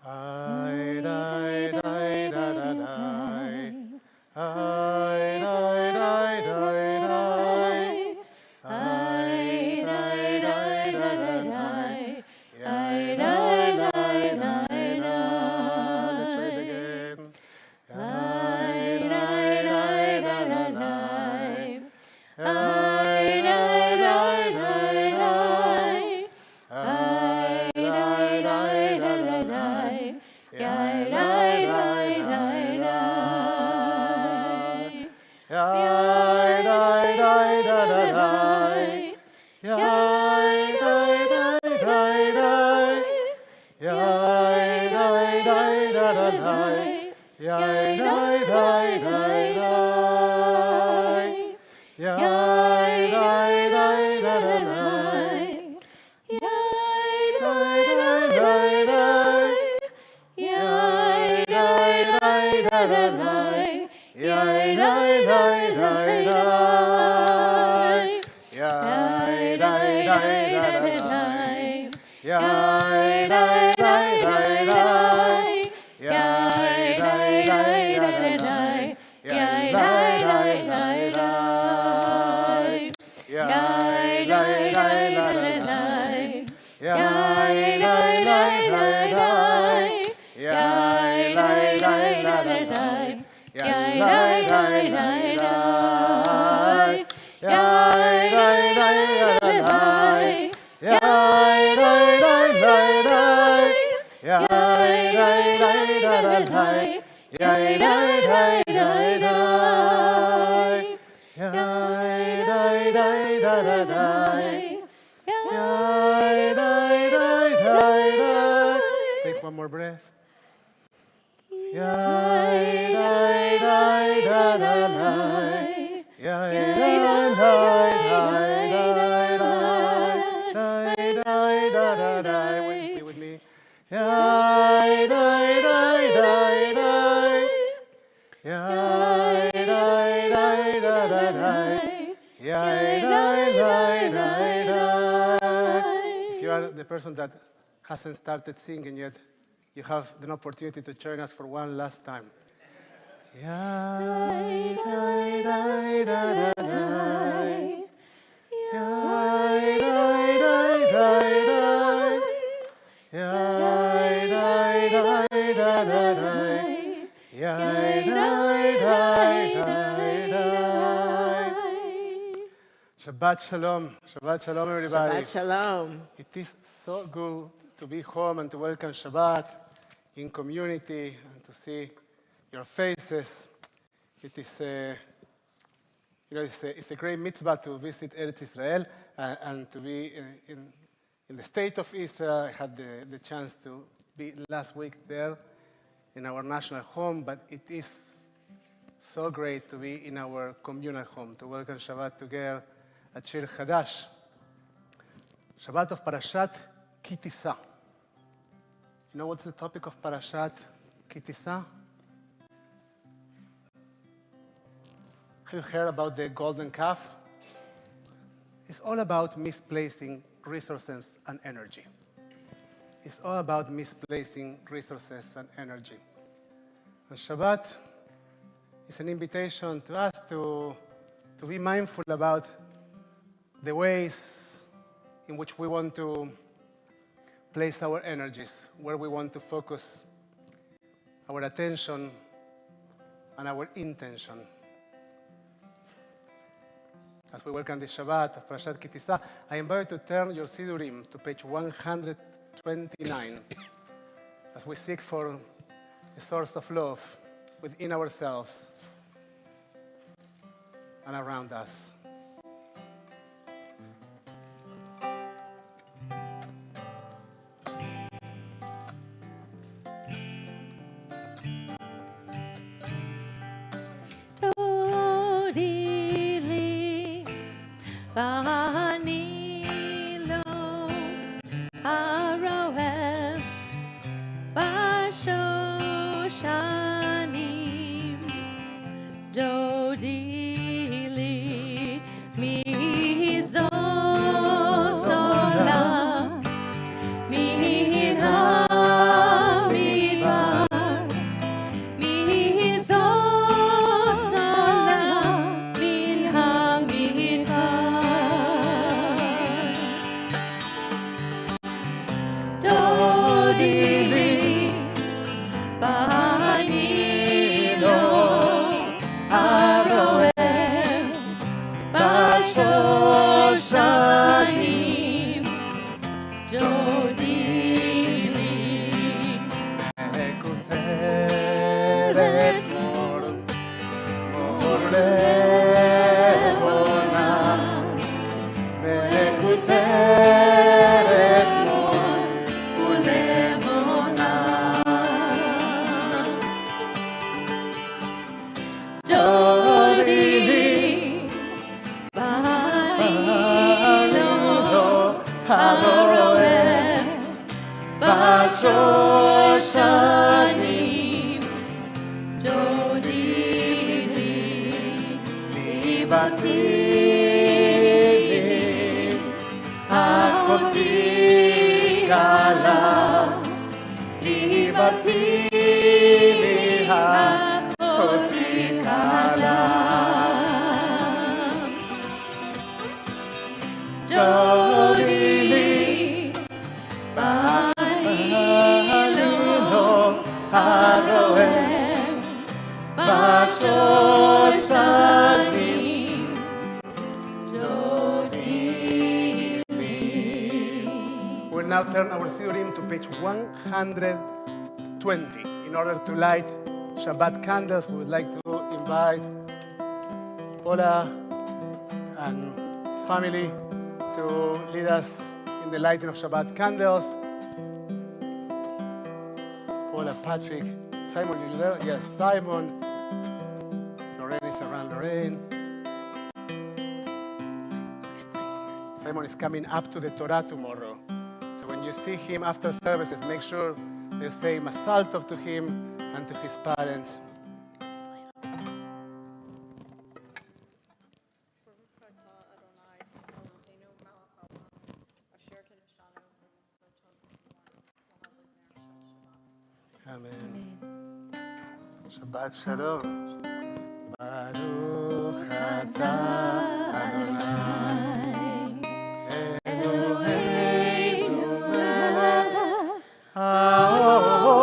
Ay, dai, dai, da, da, dai. Ay, dai, dai, dai, dai. Ay, dai, dai, da, da, dai. Ay, dai, dai, dai, da. Let's read again. Ay, dai, dai, da, da, dai. Ay, dai, dai, dai, dai. Ay, dai, dai, da, da, dai. Ay, dai, dai, dai, dai. Ay, dai, dai, da, da, dai. Ay, dai, dai, dai, dai. Ay, dai, dai, da, da, dai. Ay, dai, dai, dai, dai. Ay, dai, dai, da, da, dai. Ay, dai, dai, dai, dai. Ay, dai, dai, da, da, dai. Ay, dai, dai, dai, dai. Ay, dai, dai, da, da, dai. Ay, dai, dai, dai, dai. Ay, dai, dai, da, da, dai. Ay, dai, dai, dai, dai. Ay, dai, dai, da, da, dai. Ay, dai, dai, dai, dai. Ay, dai, dai, da, da, dai. Ay, dai, dai, dai, dai. Ay, dai, dai, da, da, dai. Ay, dai, dai, dai, dai. Ay, dai, dai, da, da, dai. Ay, dai, dai, dai, dai. Ay, dai, dai, da, da, dai. Ay, dai, dai, dai, dai. Take one more breath. Ay, dai, dai, da, da, dai. Ay, dai, dai, dai, dai, dai, dai, da, da, dai. Be with me. Ay, dai, dai, dai, dai. Ay, dai, dai, da, da, dai. Ay, dai, dai, dai, dai. If you are the person that hasn't started singing yet, you have an opportunity to join us for one last time. Ay, dai, dai, da, da, dai. Ay, dai, dai, dai, dai. Ay, dai, dai, da, da, dai. Ay, dai, dai, dai, dai. Shabbat shalom. Shabbat shalom, everybody. Shabbat shalom. It is so good to be home and to welcome Shabbat in community and to see your faces. It is it's a great mitzvah to visit Eretz Israel and to be in the state of Israel. I had the chance to be last week there in our national home, but it is so great to be in our communal home, to welcome Shabbat together at Shir Hadash. Shabbat of Parashat Ki Tisa. You know what's the topic of Parashat Ki Tisa? Have you heard about the golden calf? It's all about misplacing resources and energy. It's all about misplacing resources and energy. And Shabbat is an invitation to us to be mindful about the ways in which we want to place our energies, where we want to focus our attention and our intention. As we welcome the Shabbat of Parashat Ki Tisa, I invite you to turn your Sidurim to page 129 as we seek for a source of love within ourselves and around us. Min אחותי אחותי כלה דודי לי בעלינו הרועם בשושנים דודי לי. We'll now turn our Sidurim to page 120. In order to light Shabbat candles, we would like to invite Paula and family to lead us in the lighting of Shabbat candles. Paula, Patrick, Simon, are you there? Yes, Simon. Lorraine is around. Lorraine. Simon is coming up to the Torah tomorrow. So when you see him after services, make sure you say Masal Tov to him and to his parents. Amen. Shabbat Shalom. Baruch atah Adonai Eloheinu melech haolam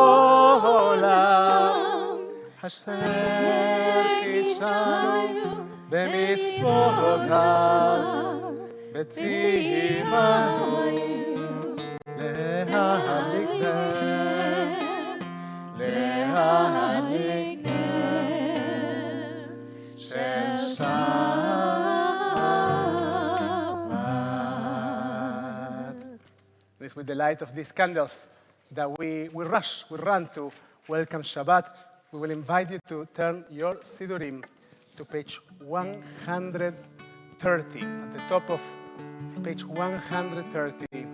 asher kitshanu b'mitzvotav b'tzivanu lehaliknem shel Shabbat. It is with the light of these candles that we run to welcome Shabbat. We will invite you to turn your Sidurim to page 130. At the top of page 130.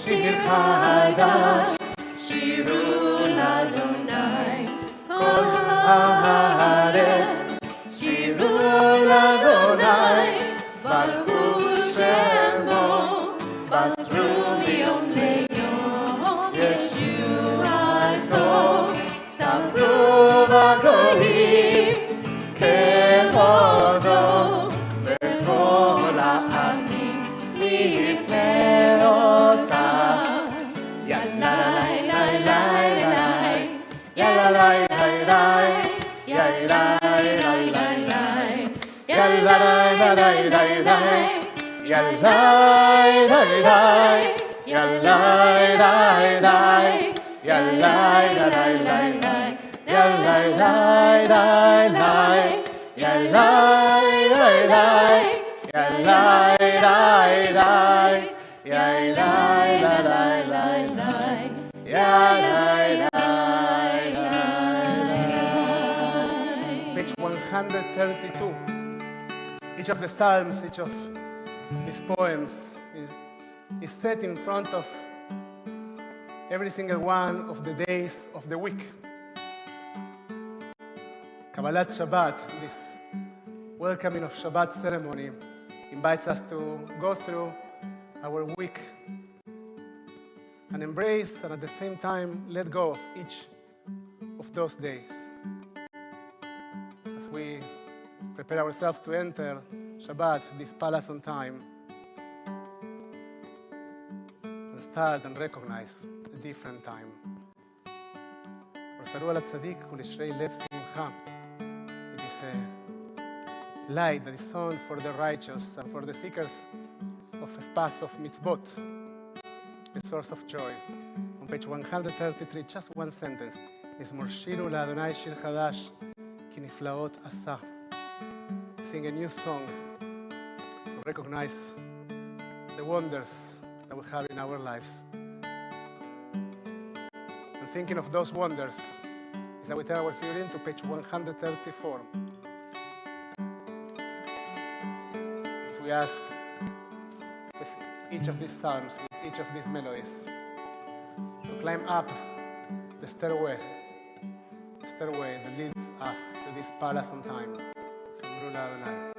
Shir Hadash, Shiru Ladonai, Kol haaretz, Shiru Ladonai, Baruchu Shemo, Basru miyom leyom, Yeshuato, Sapru v'goyim, Kevodo, Bechol ha'amim, Mifneotav. Page 132. Each of the psalms, each of these poems is set in front of every single one of the days of the week. Kabbalat Shabbat, this welcoming of Shabbat ceremony, invites us to go through our week and embrace and at the same time let go of each of those days. As we prepare ourselves to enter Shabbat, this palace on time, and start and recognize a different time. It is a light that is on for the righteous and for the seekers of a path of mitzvot. the source of joy. On page 133, just one sentence. מזמור שירו לאדוני שיר חדש, כי נפלאות עשה. Sing a new song to recognize the wonders that we have in our lives. And thinking of those wonders is that we turn our Siddurim to page 134. As we ask with each of these psalms, with each of these melodies, to climb up the stairway that leads us to this palace on time. Simru Adonai.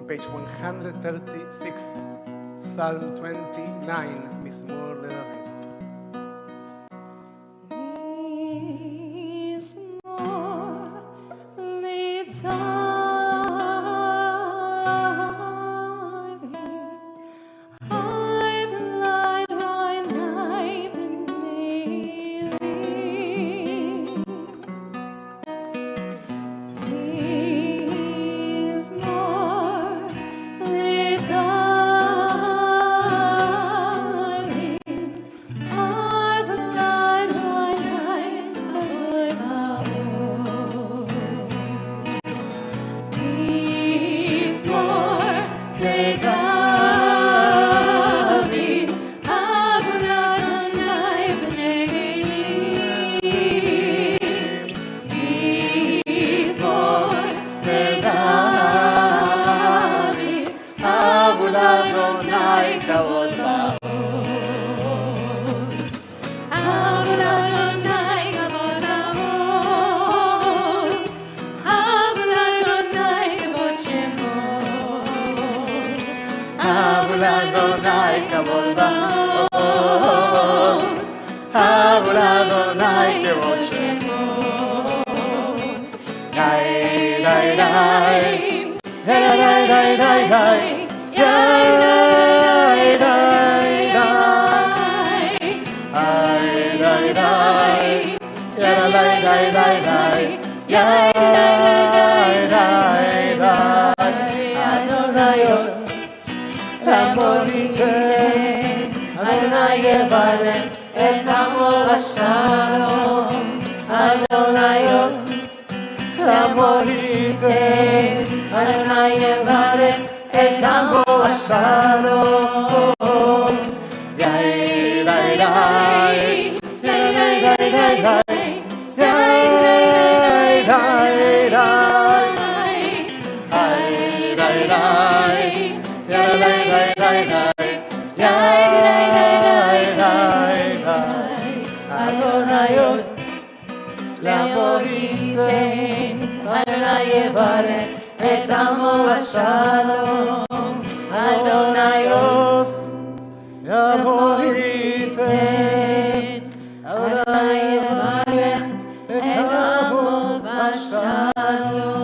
Page 136, Psalm 29, Mizmor LeDavid. Adonai yevarech et amo השלום Adonaios לעמו ייתן, אדוני יברך את עמו בשלום. אדוניוס לעמו ייתן, אדוני יברך את עמו בשלום.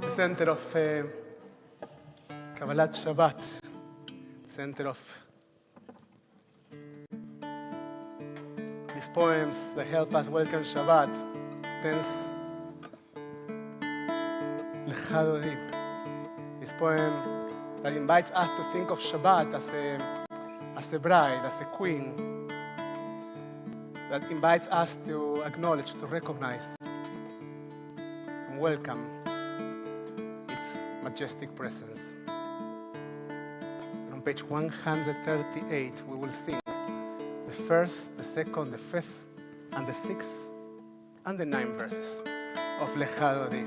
The center of Kabbalat Shabbat, center of these poems that help us welcome Shabbat stands Lecha Dodi. This poem that invites us to think of Shabbat as a bride, as a queen, that invites us to acknowledge, to recognize, and welcome its majestic presence. And on page 138, we will sing the first, the second, the fifth, and the sixth, and the ninth verses of Lecha Dodi.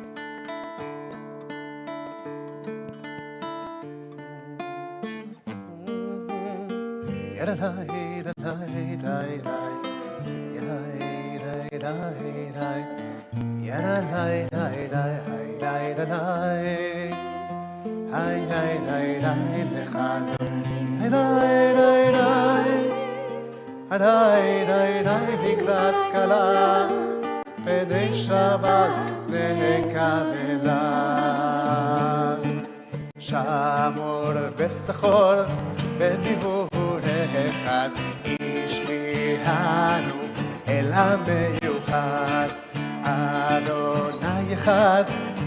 לקראת כלה, פני שבת נקבלה. שמור ושחור בדיבור אחד, השמיענו אל המיוחד. אדוני אחד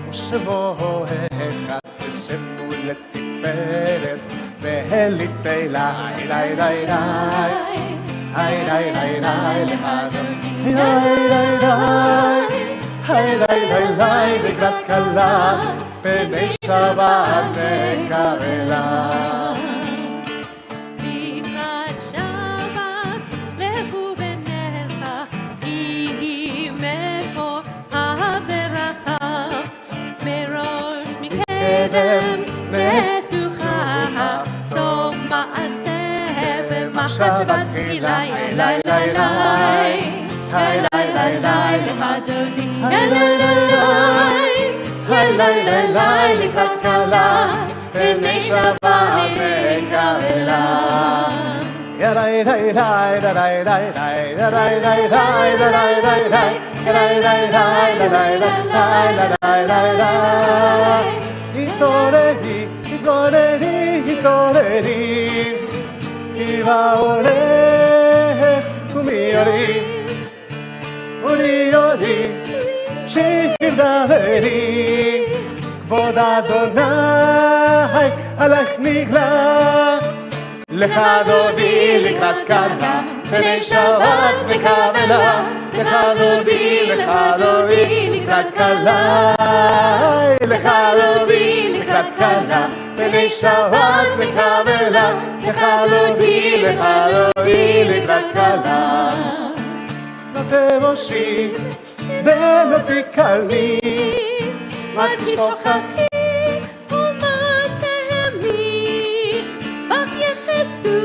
ושמו אחד, ושמו לתפארת ולתהילה. איי איי איי איי איי איי איי לחדום, איי איי איי איי איי לקראת כלה, פני שבת נקבלה. לקראת שבת לכו ונלכה, כי היא מקור הברכה. מראש מקדם מסוכה, סוף מעשה במחשבת תחילה. איי איי איי איי לך דודי, איי איי איי לקראת כלה, פני שבת נקבלה. התעוררי, התעוררי, התעוררי, כי בהולך ומיורי, וליורי, שיר דברי, כבוד אדוני עלייך נגלה. לך דודי לקראת כלה, פני שבת נקבלה. לך דודי לקראת כלה, לך דודי לקראת כלה, פני שבת נקבלה. לך דודי לקראת כלה. לא תבושי ולא תקלמי, מה תשכחי ומה תהמי, בך יחסו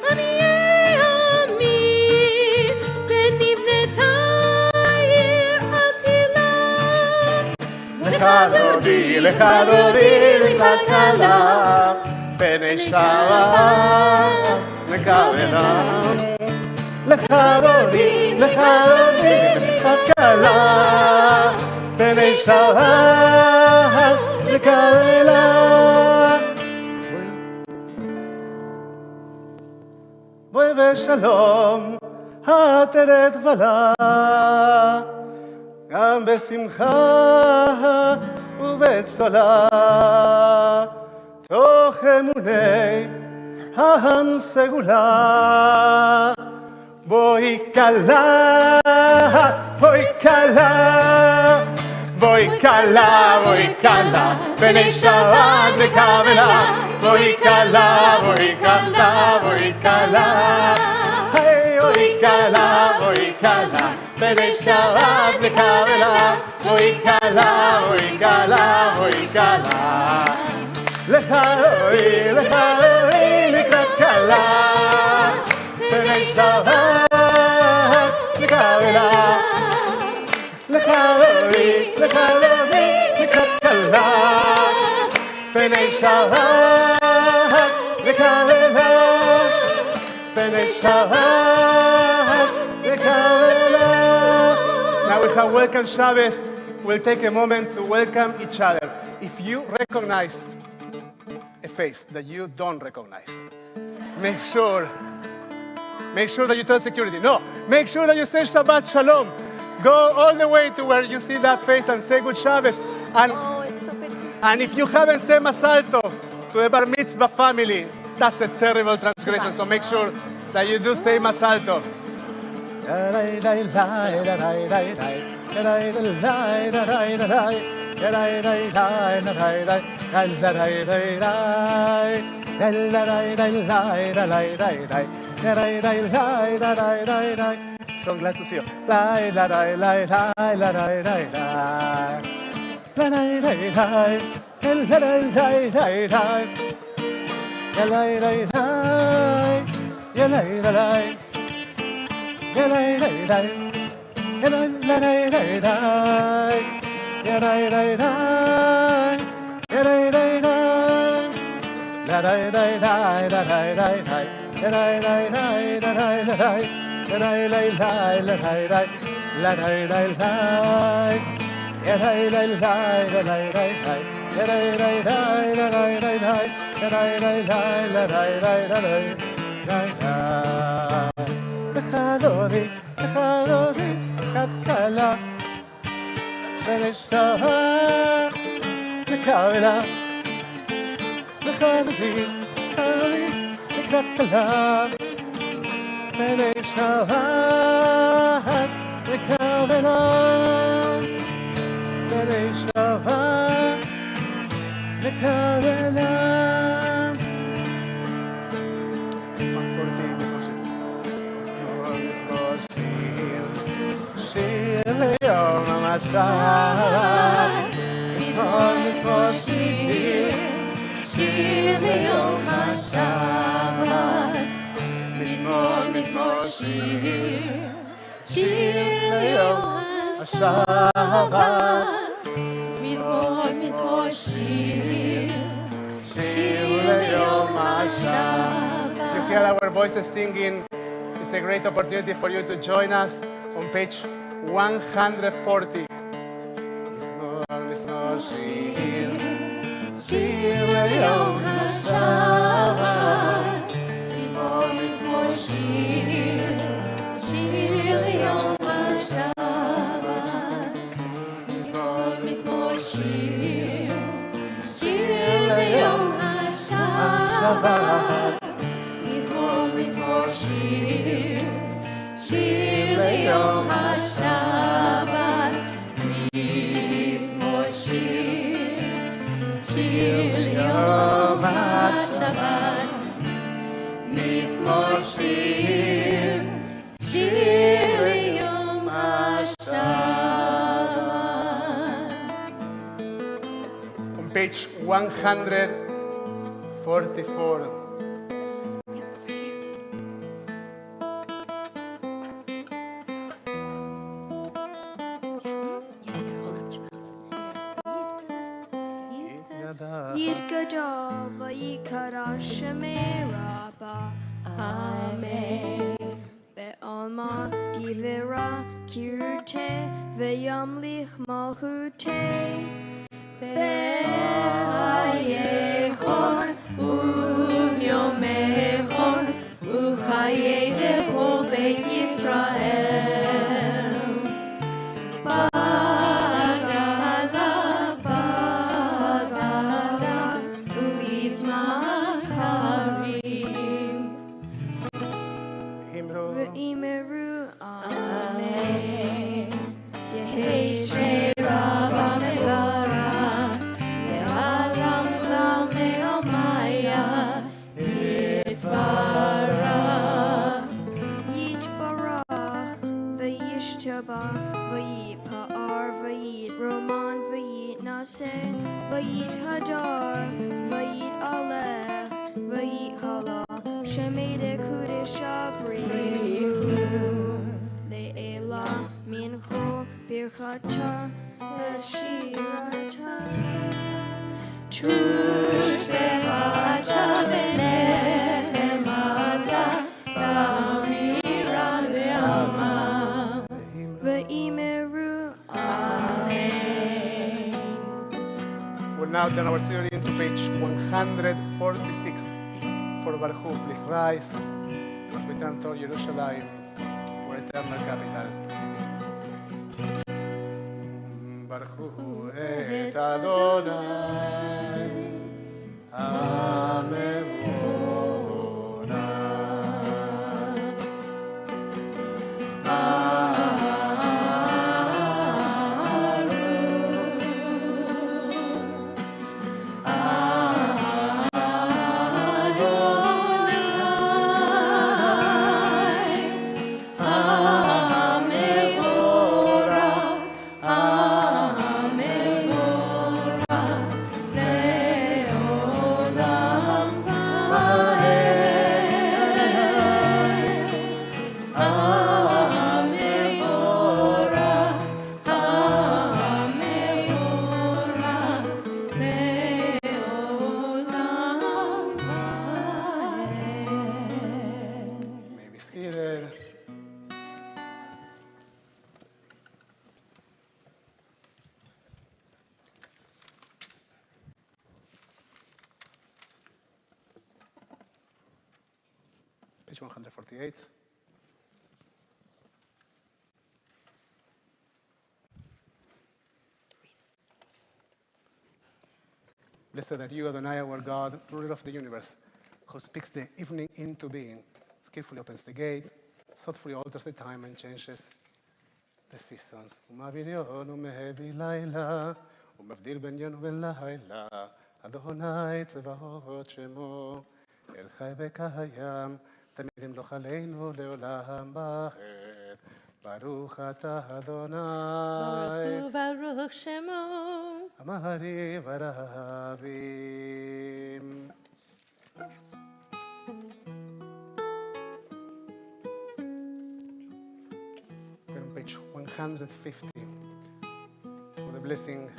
עניי עמי, ונבנתה עיר עתילה. לך דודי לקראת כלה, פני שבת נקבלה. לך דודי לקראת כלה, פני שבת נקבלה. בואי ושלום התרת בלה, גם בשמחה ובצולה, תוך אמוני העם סגולה. בואי כלה, בואי כלה, בואי כלה, בואי כלה, פני שבת נקבלה. בואי כלה, בואי כלה, בואי כלה, בואי כלה, בואי כלה, פני שבת נקבלה. בואי כלה kala, oy kala, oy kala. Lecha oy likrat kala. Penei Shabbat nikavela. Lecha oy likrat kala. Penei Shabbat nikavela. Penei Shabbat nikavela. Now we have welcome Shabbos. We'll take a moment to welcome each other. If you recognize a face that you don't recognize, make sure that you tell security. No, make sure that you say Shabbat Shalom. Go all the way to where you see that face and say Good Shabbos. And if you haven't said Mazal Tov to the Bar Mitzvah family, that's a terrible transgression. So make sure that you do say Mazal Tov. So glad to see you. If you hear our voices singing, it's a great opportunity for you to join us on page 140. Mizmor Shir, Shir Yom HaShabbat. Mizmor Shir, Shir Yom HaShabbat. Mizmor Shir, Shir Yom HaShabbat. Mizmor Shir, Shir Yom HaShabbat. Mizmor Shir, Shir Yom HaShabbat. Mizmor Shir, Shir Yom HaShabbat. On page 144. Yitgada vayikara shemei rabba. Amen. Be'alma divera kirute ve'yamlich malchute. Bechayechon uvyomechon uchayetecho beit Yisrael. Bagala, bagala, u'yitzmakarim. Ve'imeru, amen. Yehei shei rabba melara, le'alam Vayit Hadar, Vayit Alech, Vayit Hala, Shemede Kudesha Brihu, Le'ela Mincho Birchata Vashirata, Tushbehata Benechemata, Tamira Be'alma, Ve'imeru, Amen. We'll now turn our theory into page 146. For Baruch Hu, please rise as we turn toward Jerusalem, our eternal capital. Baruch Hu et Adonai, Amen. Page 148. Blessed are you, Adonai, our God, ruler of the universe, who speaks the evening into being, skillfully opens the gate, thoughtfully alters the time and changes the seasons. ומעביר יום ומהביא לילה, ומבדיל בין יום ובין לילה. אדוני צבאות שמו, אל חי וקיים, תמיד ימלוך עלינו לעולם בעת. ברוך אתה אדוני, Baruch Shemo. אמרי ורבים. We're on page 150 for the blessing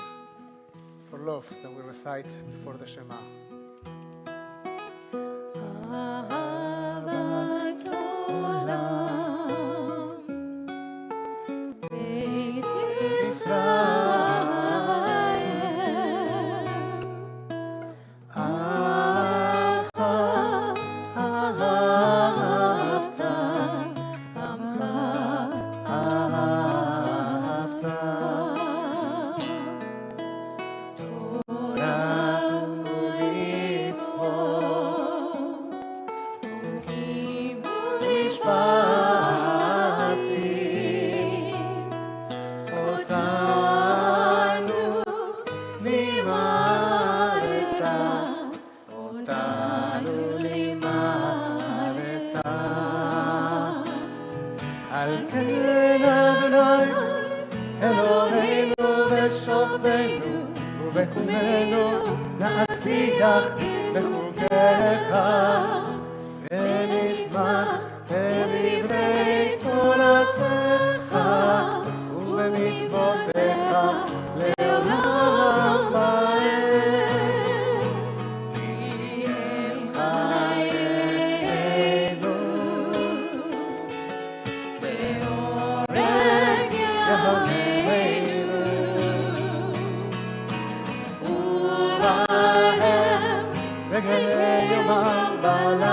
for love that we recite before the Shema. Ahavat olam, Beit Yisrael, Acha ahavta, Amcha ahavta, Torah u'mitzvot, u'kibud mishpatim, אותנו לימדת, אותנו לימדת. על כן אדוני אלוהינו ושוכבנו ובקומנו נצליח בחוגיך ונשמח בדברי תורתך ובמצוותיך לעולם ועד. תהיה חיינו באורך ימינו ובהם וגלי יומם ולילה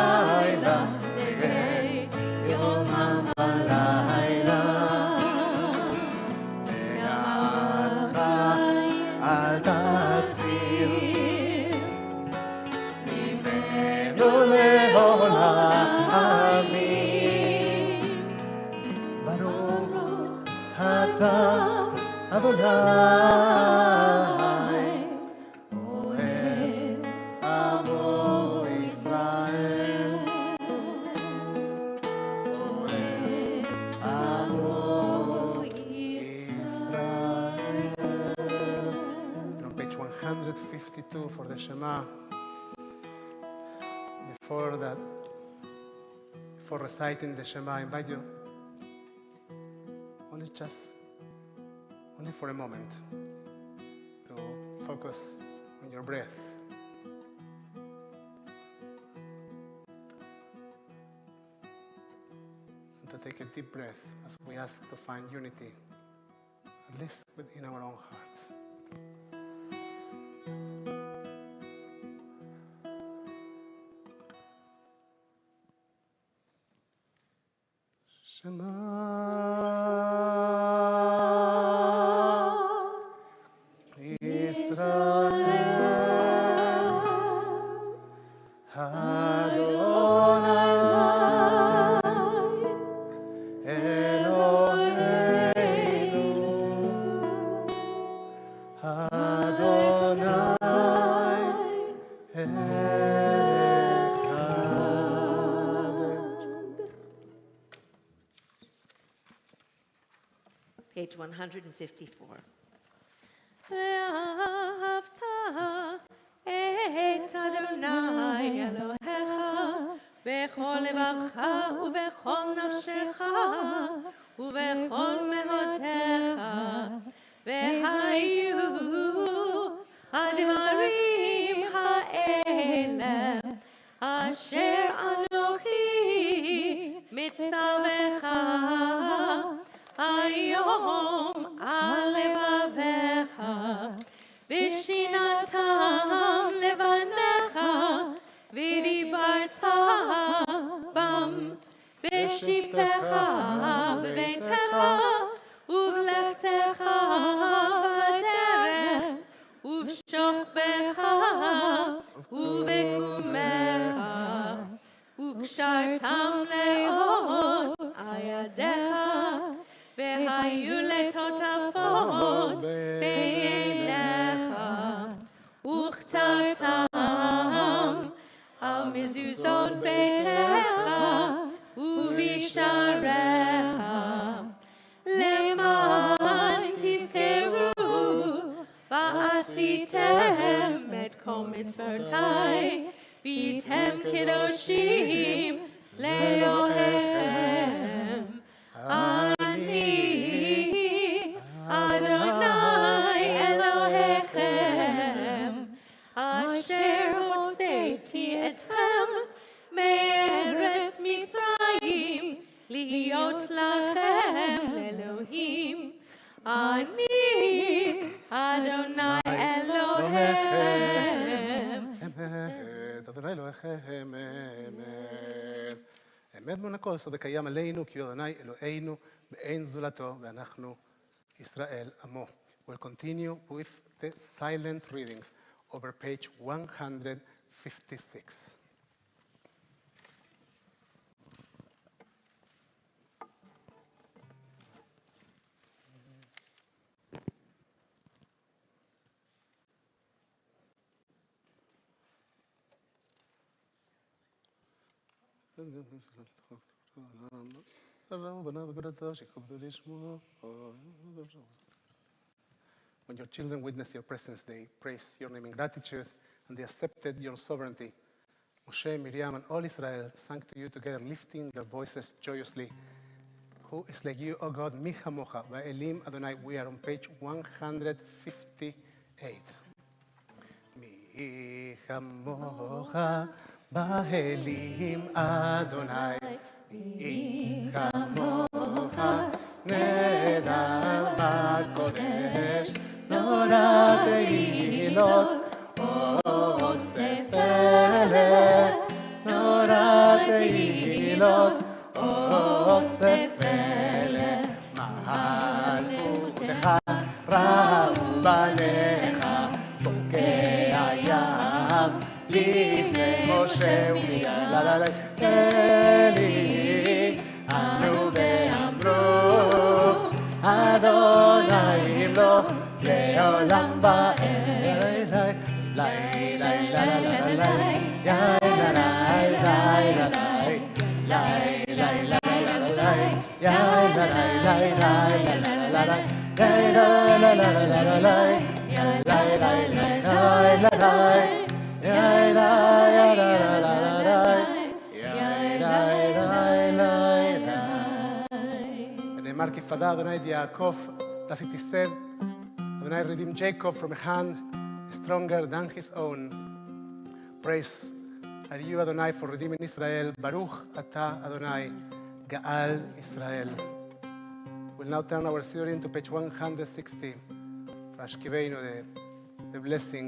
Shema, before reciting the Shema, I invite you only for a moment to focus on your breath. And to take a deep breath as we ask to find unity, at least within our own hearts. Page 154. ואהבת את אדוני אלוהיך בכל לבבך ובכל נפשך ובכל מאודך, והיו הדברים האלה אשר אנוכי מצווך היום על לבביך, ושיננתם לבניך, ודיברת בם בשבתך בביתך ובלכתך בדרך ובשוכבך ובקומך, וקשרתם לאות על ידיך, והיו לטוטפות בעיניך, וכתבתם על מזוזות ביתך ובשעריך, למען תזכרו ועשיתם את כל מצוותיי, והייתם קדושים לאלוהיכם. אני אדוני אלוהיכם, אשר הוצאתי אתכם מארץ מצרים, להיות לכם לאלוהים. אני אדוני אלוהיכם. אדוני אלוהיכם, אמת מונקו, סוד הקיים עלינו, כי אדוני אלוהינו ואין זולתו, ואנחנו ישראל עמו. We'll continue with the silent reading over page 156. When your children witness your presence, they praise your name in gratitude, and they accepted your sovereignty. Moshe, Miriam, and all Israel sang to you together, lifting their voices joyously. Who is like you, O God, mi chamocha, va'elim Adonai. We are on page 158. Mi chamocha, va'elim Adonai. Mi chamocha, nehedar b'kodesh, nora tehilot, osef eleh, nora tehilot, osef eleh, malchutecha ra'u banecha, tokea yam, לפני משה ומרים, אלי ענו ואמרו, אדוני ימלוך לעולם ועד. ונאמר כי פדה אדוני את יעקב, thus it is said, Adonai redeemed Jacob from a hand stronger than his own. Praise are you, Adonai, for redeeming Israel. Baruch Ata Adonai, Gaal Israel. We'll now turn our study to page 160 for Ashkiveinu, the blessing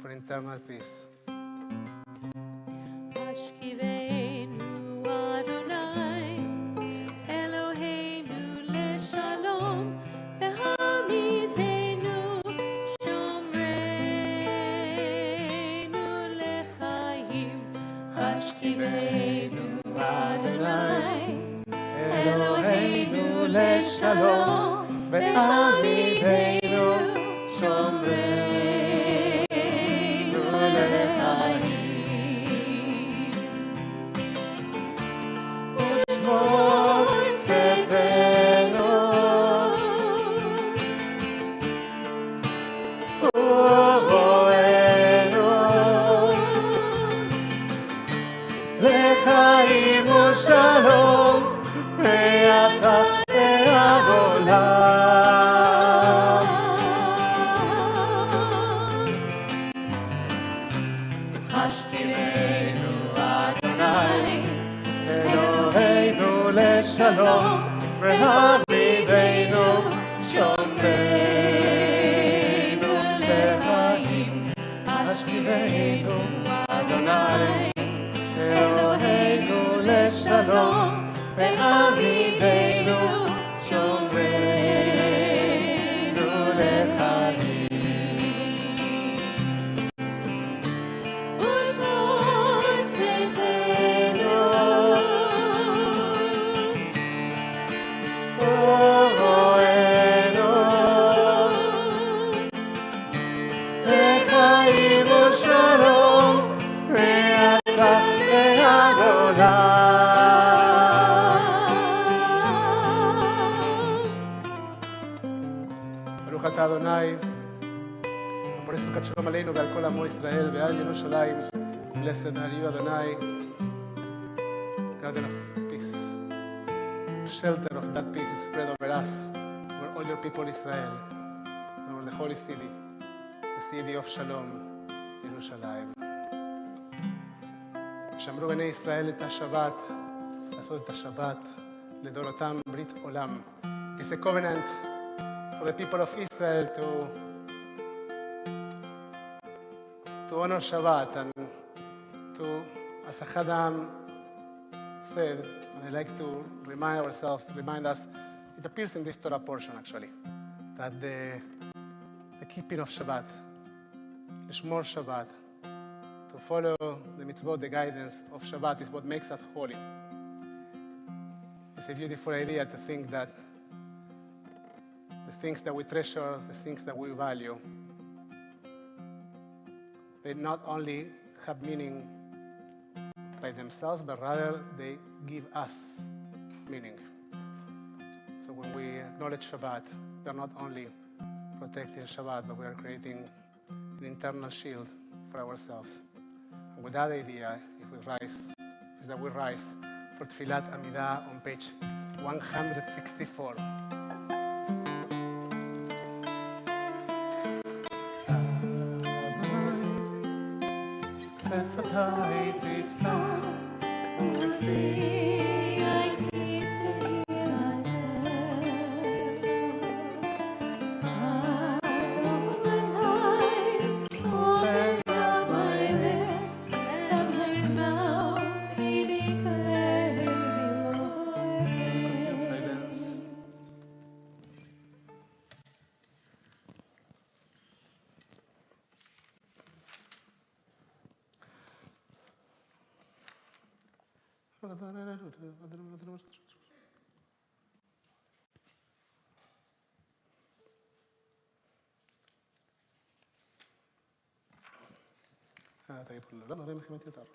for internal peace. Ashkiveinu Adonai, Eloheinu leshalom, Behamidenu shomreinu lechayim. Ashkiveinu Adonai, Eloheinu leshalom, Behamidenu shomreinu lechayim. Shalom, Rehavidenu, Shomreinu Lechaim. Ashkiveinu Adonai, Eloheinu leshalom, Rehavidenu, Shomreinu Lechaim. ברוך אתה אדוני, הפורש סוכת שלום עלינו ועל כל עמו ישראל ועל ירושלים. Blessed are you, Adonai, garden of peace. Shelter of that peace is spread over us, over all your people Israel, over the holy city, the city of Shalom, ירושלים. שמרו בני ישראל את השבת, לעשות את השבת לדורותם ברית עולם. It is a covenant for the people of Israel to honor Shabbat and to, as Adam said, and I like to remind us, it appears in this Torah portion actually, that the keeping of Shabbat, Lishmor Shabbat, to follow the mitzvot, the guidance of Shabbat is what makes us holy. It's a beautiful idea to think that the things that we treasure, the things that we value, they not only have meaning by themselves, but rather they give us meaning. So when we acknowledge Shabbat, we are not only protecting Shabbat, but we are creating an internal shield for ourselves. And with that idea, is that we rise for Tfilat Amidah on page 164. שפתיי תפתח ולפי עיני طيب لا ما خدمة يتعرف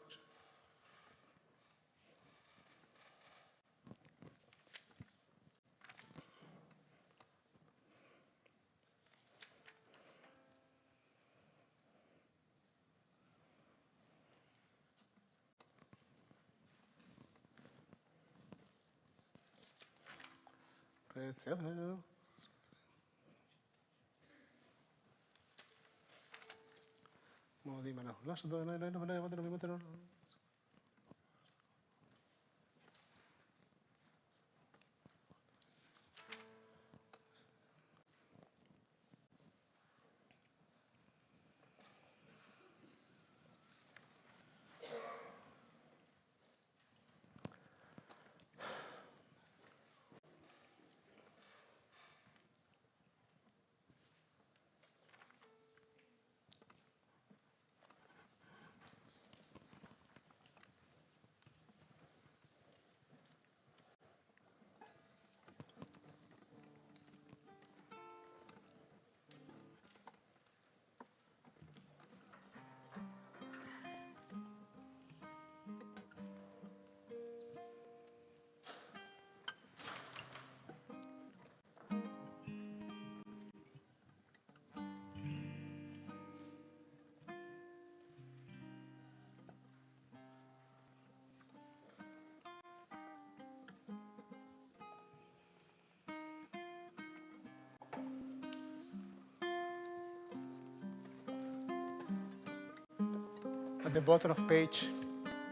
At the bottom of page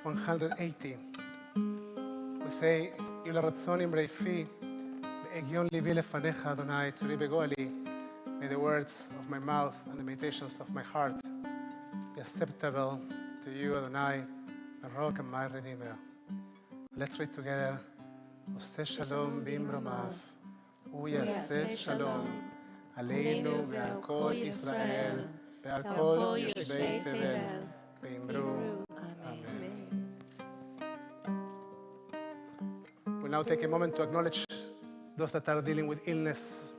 180, we say, "Ila ratzonim reifi, be'egion livi lefanecha Adonai, tzuri begoali." May the words of my mouth and the meditations of my heart be acceptable to you, Adonai, my rock and my redeemer. Let's read together. Oseh shalom bimromav, hu yaseh shalom, aleinu ve'al kol Israel, ve'al kol yoshbei tevel, beimru. Amen. We'll now take a moment to acknowledge those that are dealing with illness.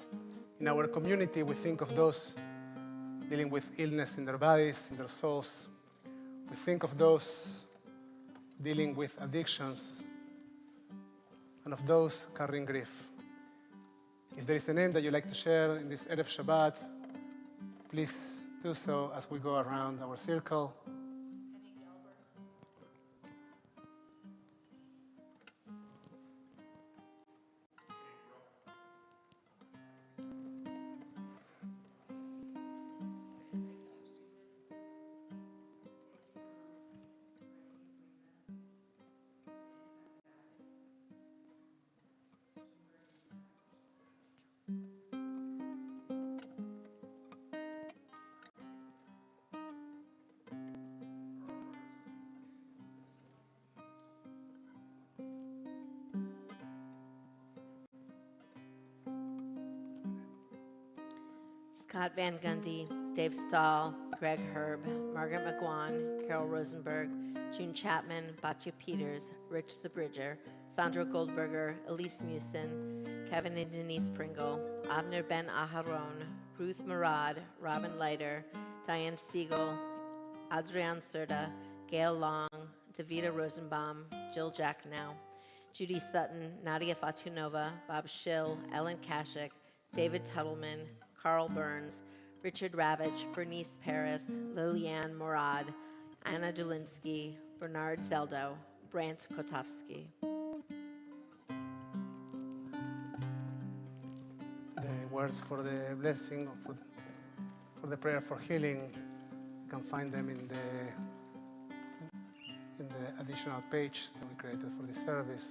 In our community, we think of those dealing with illness in their bodies, in their souls. We think of those dealing with addictions and of those carrying grief. If there is a name that you'd like to share in this Erev Shabbat, please do so as we go around our circle. Scott Van Gundy, Dave Stahl, Greg Herb, Margaret McGuan, Carol Rosenberg, June Chapman, Batya Peters, Rich the Bridger, Sandra Goldberger, Elise Musin, Kevin and Denise Pringle, Avner Ben Aharon, Ruth Murad, Robin Leiter, Diane Siegel, Adrian Serta, Gail Long, Davida Rosenbaum, Jill Jacknow, Judy Sutton, Nadia Fatunova, Bob Schill, Ellen Kashik, David Tuttleman, Carl Burns, Richard Ravitch, Bernice Paris, Liliane Morad, Anna Dulinsky, Bernard Zeldo, Brant Kotowski. The words for the blessing, for the prayer for healing, you can find them in the additional page that we created for this service.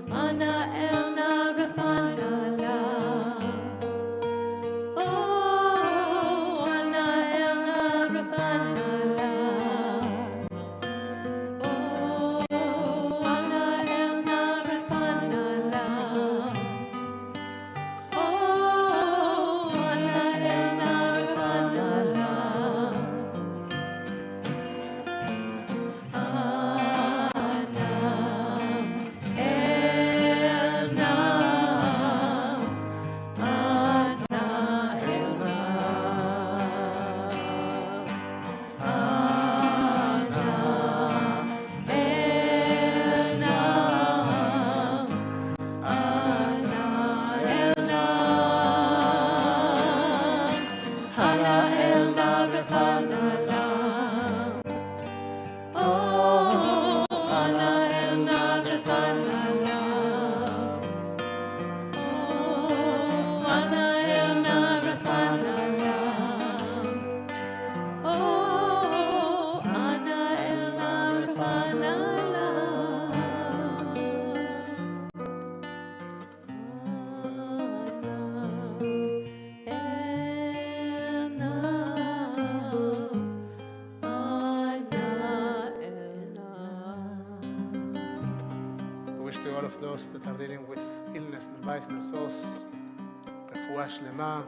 Ana to all of those that are dealing with illness and advice their souls, refuah shlema,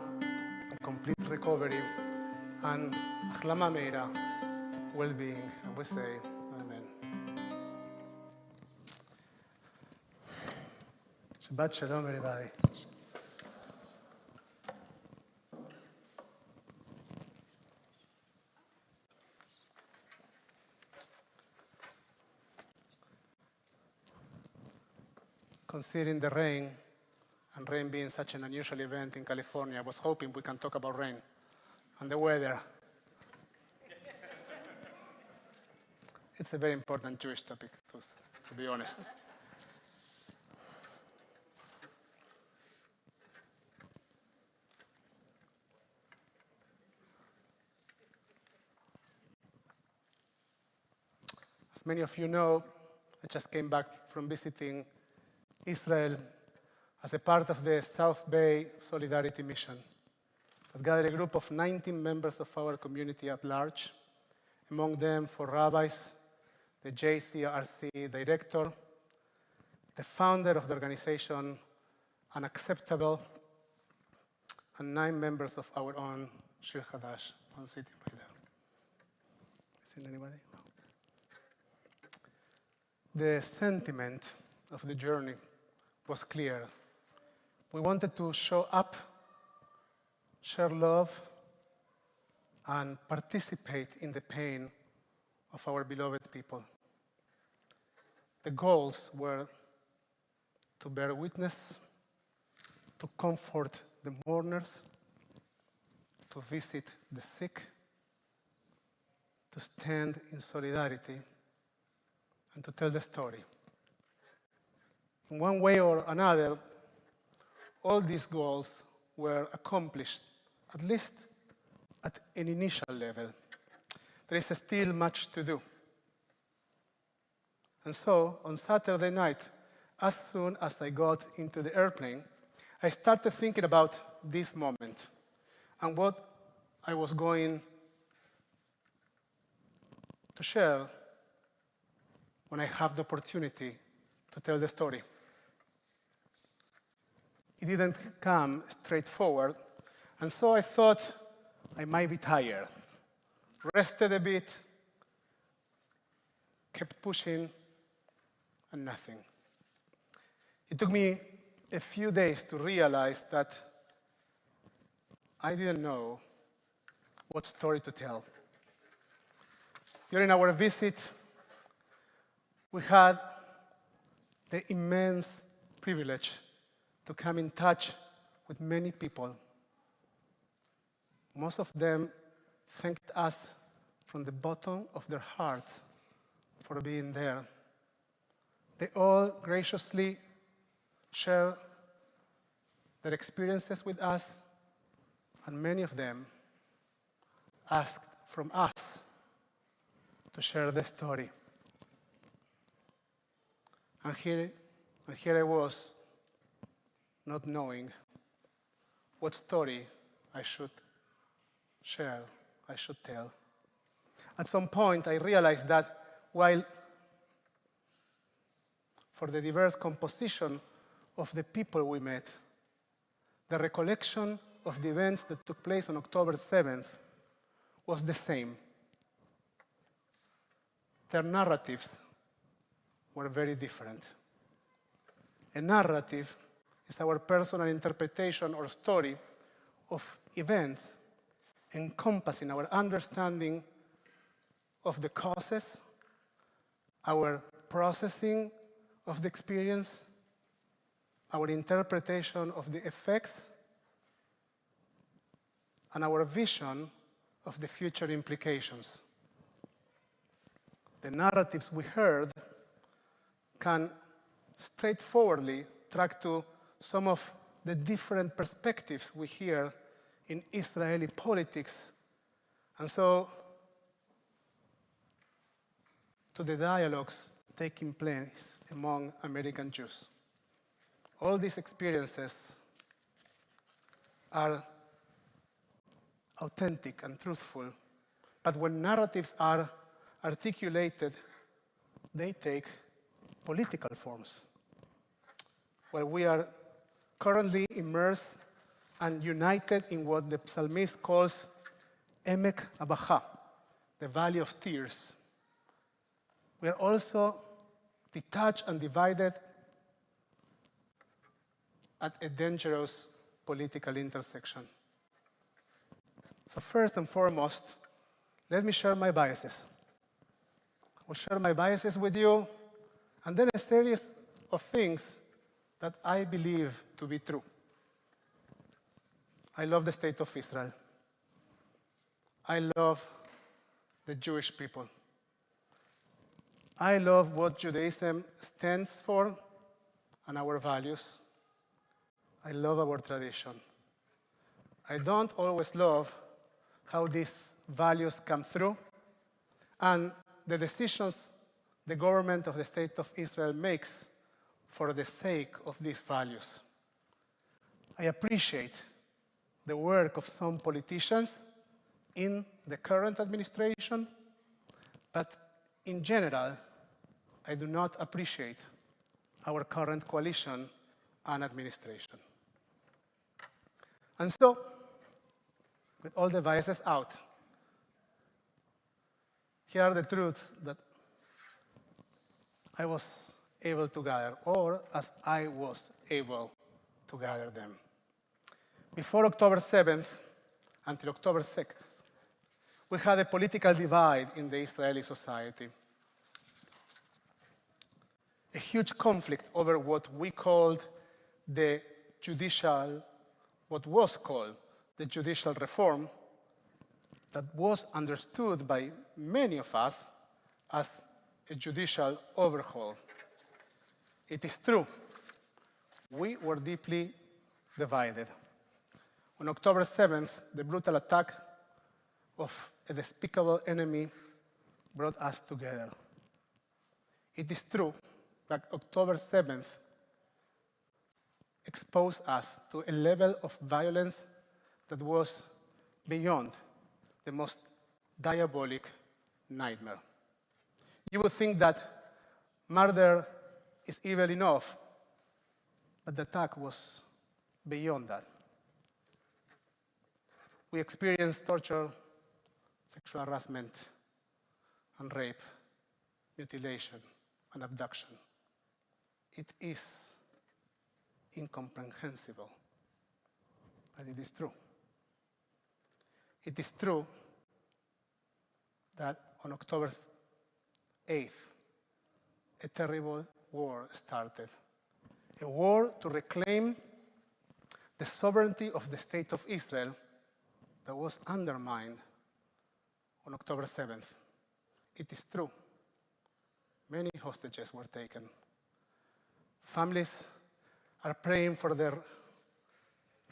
complete recovery, and achlama meira, well-being. And we say, Amen. Shabbat shalom, everybody. Considering the rain, and rain being such an unusual event in California, I was hoping we can talk about rain and the weather. It's a very important Jewish topic, to be honest. As many of you know, I just came back from visiting Israel as a part of the South Bay Solidarity Mission that gathered a group of 19 members of our community at large, among them 4 rabbis, the JCRC director, the founder of the organization Unacceptable, and 9 members of our own Shir Hadash, one sitting right there. Is it anybody? No. The sentiment of the journey was clear. We wanted to show up, share love, and participate in the pain of our beloved people. The goals were to bear witness, to comfort the mourners, to visit the sick, to stand in solidarity, and to tell the story. In one way or another, all these goals were accomplished, at least at an initial level. There is still much to do. And so, on Saturday night, as soon as I got into the airplane, I started thinking about this moment and what I was going to share when I have the opportunity to tell the story. It didn't come straightforward, and so I thought I might be tired. Rested a bit, kept pushing, and nothing. It took me a few days to realize that I didn't know what story to tell. During our visit, we had the immense privilege to come in touch with many people. Most of them thanked us from the bottom of their hearts for being there. They all graciously shared their experiences with us, and many of them asked from us to share the story. And here I was, not knowing what story I should share, I should tell. At some point, I realized that while for the diverse composition of the people we met, the recollection of the events that took place on October 7th was the same. Their narratives were very different. A narrative is our personal interpretation or story of events encompassing our understanding of the causes, our processing of the experience, our interpretation of the effects, and our vision of the future implications. The narratives we heard can straightforwardly track to some of the different perspectives we hear in Israeli politics, and so to the dialogues taking place among American Jews. All these experiences are authentic and truthful, but when narratives are articulated, they take political forms. while we are currently immersed and united in what the psalmist calls Emek Abacha, the valley of tears, we are also detached and divided at a dangerous political intersection. So first and foremost, let me share my biases. I will share my biases with you, and then a series of things that I believe to be true. I love the state of Israel. I love the Jewish people. I love what Judaism stands for and our values. I love our tradition. I don't always love how these values come through and the decisions the government of the State of Israel makes for the sake of these values. I appreciate the work of some politicians in the current administration, but in general, I do not appreciate our current coalition and administration. And so, with all the biases out, here are the truths that I was able to gather, or as I was able to gather them. Before October 7th, until October 6th, we had a political divide in the Israeli society. A huge conflict over what we called the judicial, what was called the judicial reform that was understood by many of us as a judicial overhaul. It is true, we were deeply divided. On October 7th, the brutal attack of a despicable enemy brought us together. It is true that October 7th exposed us to a level of violence that was beyond the most diabolic nightmare. You would think that murder is evil enough, but the attack was beyond that. We experienced torture, sexual harassment, and rape, mutilation, and abduction. It is incomprehensible, but it is true. It is true that on October 8th, a terrible war started. A war to reclaim the sovereignty of the State of Israel that was undermined on October 7th. It is true. Many hostages were taken. Families are praying for the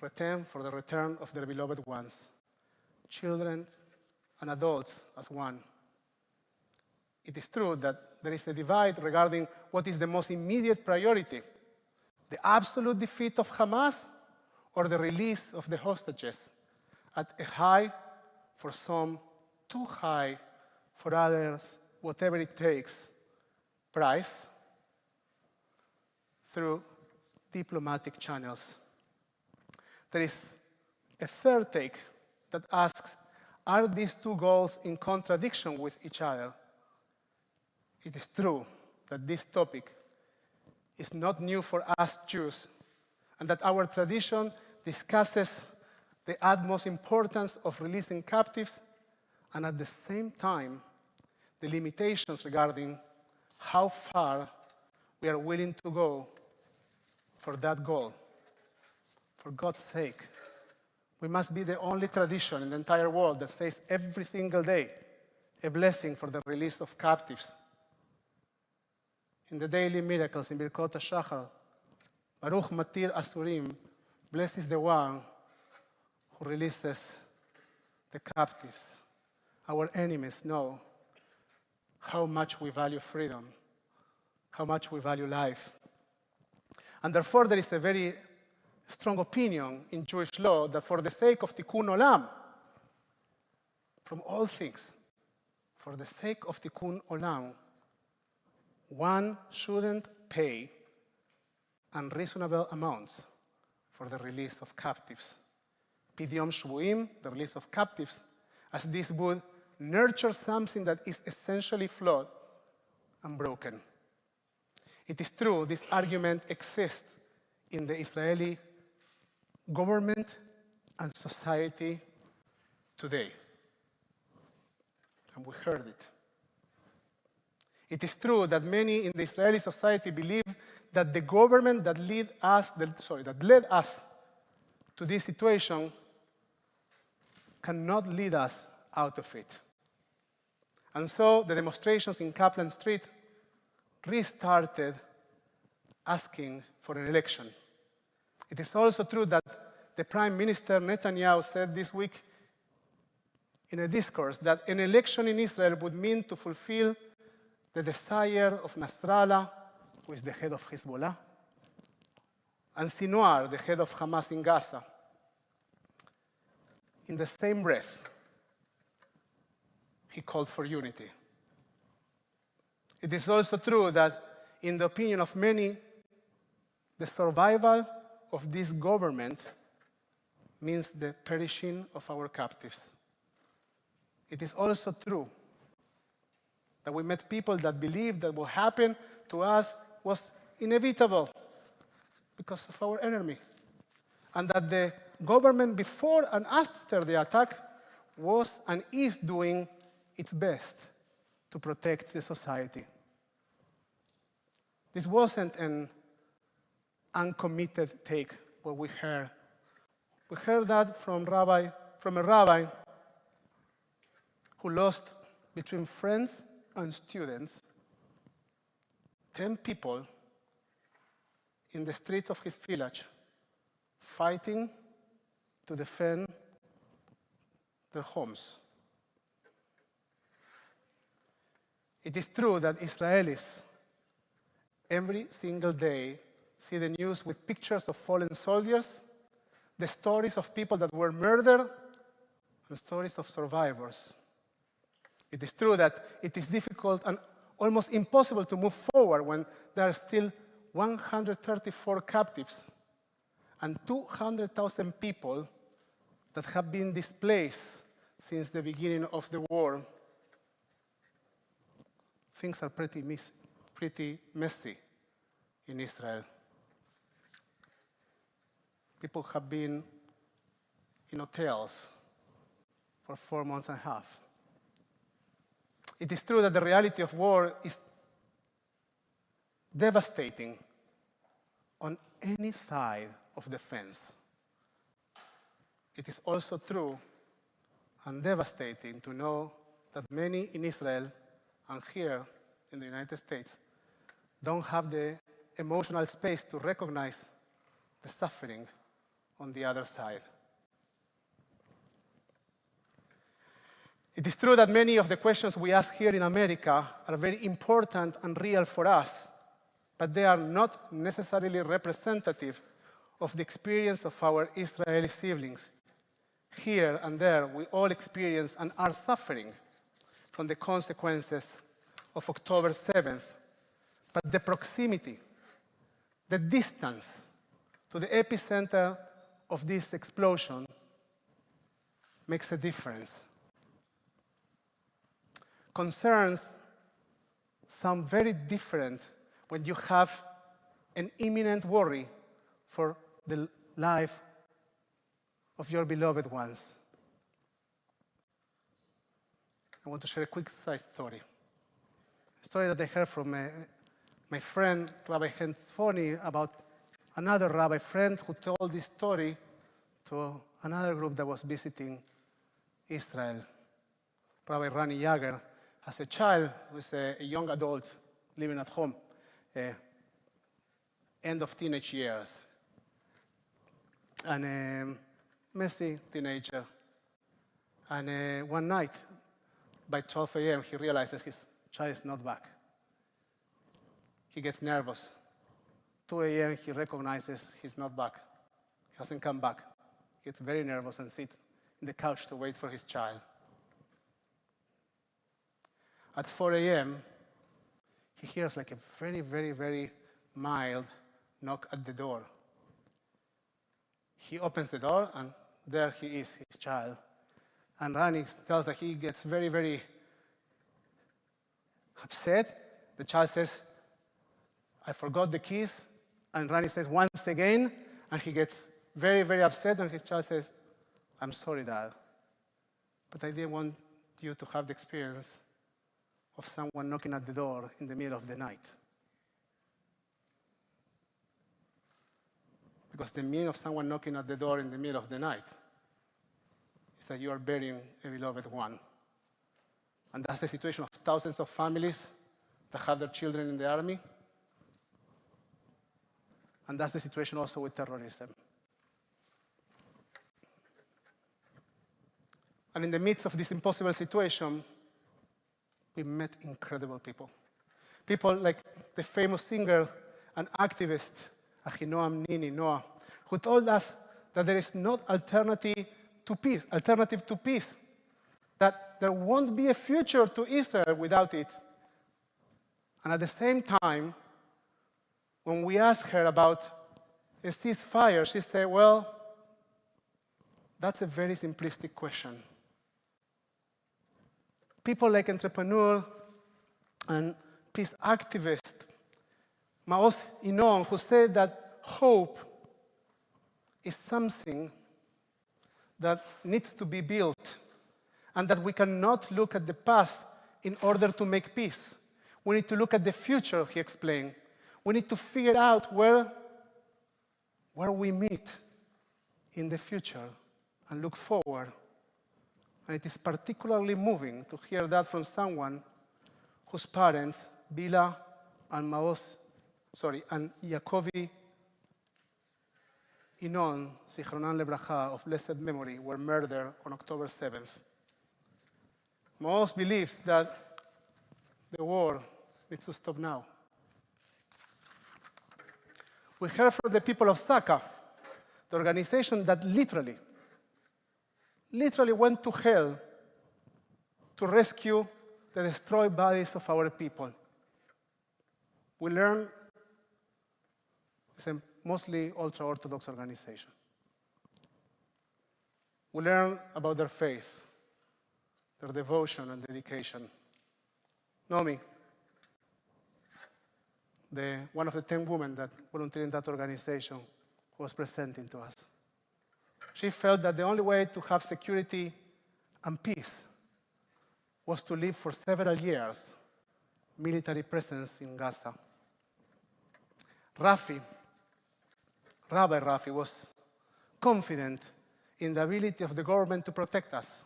return of their beloved ones. Children and adults as one. It is true that there is a divide regarding what is the most immediate priority, the absolute defeat of Hamas or the release of the hostages at a high, for some, too high, for others, whatever it takes, price through diplomatic channels. There is a third take that asks, are these two goals in contradiction with each other? It is true that this topic is not new for us Jews, and that our tradition discusses the utmost importance of releasing captives, and at the same time, the limitations regarding how far we are willing to go for that goal. For God's sake, we must be the only tradition in the entire world that says every single day a blessing for the release of captives. In the daily miracles in Birkot HaShachar, Baruch Matir Asurim, blessed is the one who releases the captives. Our enemies know how much we value freedom, how much we value life. And therefore, there is a very strong opinion in Jewish law that for the sake of Tikkun Olam, from all things, for the sake of Tikkun Olam, one shouldn't pay unreasonable amounts for the release of captives. Pidyom Shvuim, the release of captives, as this would nurture something that is essentially flawed and broken. It is true, this argument exists in the Israeli government and society today. And we heard it. It is true that many in the Israeli society believe that the government that led us to this situation cannot lead us out of it. And so the demonstrations in Kaplan Street restarted asking for an election. It is also true that the Prime Minister Netanyahu said this week in a discourse that an election in Israel would mean to fulfill the desire of Nasrallah, who is the head of Hezbollah, and Sinwar, the head of Hamas in Gaza. In the same breath, he called for unity. It is also true that, in the opinion of many, the survival of this government means the perishing of our captives. It is also true that we met people that believed that what happened to us was inevitable because of our enemy, and that the government before and after the attack was and is doing its best to protect the society. This wasn't an uncommitted take, what we heard. We heard that from a rabbi who lost, between friends and students, 10 people in the streets of his village, fighting to defend their homes. It is true that Israelis every single day see the news with pictures of fallen soldiers, the stories of people that were murdered, and stories of survivors. It is true that it is difficult and almost impossible to move forward when there are still 134 captives and 200,000 people that have been displaced since the beginning of the war. Things are pretty messy in Israel. People have been in hotels for 4 months and a half. It is true that the reality of war is devastating on any side of the fence. It is also true and devastating to know that many in Israel and here in the United States don't have the emotional space to recognize the suffering on the other side. It is true that many of the questions we ask here in America are very important and real for us, but they are not necessarily representative of the experience of our Israeli siblings. Here and there, we all experience and are suffering from the consequences of October 7th, but the proximity, the distance to the epicenter of this explosion makes a difference. Concerns sound very different when you have an imminent worry for the life of your beloved ones. I want to share a quick side story. A story that I heard from my friend, Rabbi Hensfoni, about another rabbi friend who told this story to another group that was visiting Israel. Rabbi Rani Yager, as a child, was a young adult living at home, end of teenage years, and a messy teenager. And one night, by 12 a.m., he realizes his child is not back. He gets nervous. 2 a.m., he recognizes he's not back. He hasn't come back. He gets very nervous and sits in the couch to wait for his child. At 4 a.m., he hears like a very, very, very mild knock at the door. He opens the door, and there he is, his child. And Rani tells that he gets very, very upset. The child says, I forgot the keys. And Rani says, once again, and he gets very, very upset, and his child says, I'm sorry, Dad, but I didn't want you to have the experience of someone knocking at the door in the middle of the night. Because the meaning of someone knocking at the door in the middle of the night is that you are burying a beloved one. And that's the situation of thousands of families that have their children in the army. And that's the situation also with terrorism. And in the midst of this impossible situation, we met incredible people. People like the famous singer and activist, Ahinoam Nini Noah, who told us that there is no alternative to peace, that there won't be a future to Israel without it. And at the same time, when we asked her about a ceasefire, she said, well, that's a very simplistic question. People like entrepreneur and peace activist, Maoz Inon, who said that hope is something that needs to be built, and that we cannot look at the past in order to make peace. We need to look at the future, he explained. We need to figure out where we meet in the future and look forward. And it is particularly moving to hear that from someone whose parents, Bila and and Yacovi Inon, Zichronan Lebracha, of blessed memory, were murdered on October 7th. Maoz believes that the war needs to stop now. We heard from the people of Saka, the organization that literally went to hell to rescue the destroyed bodies of our people. We learned it's a mostly ultra-Orthodox organization. We learn about their faith, their devotion and dedication. Naomi, one of the 10 women that volunteered in that organization, was presenting to us. She felt that the only way to have security and peace was to live for several years military presence in Gaza. Rabbi Rafi was confident in the ability of the government to protect us.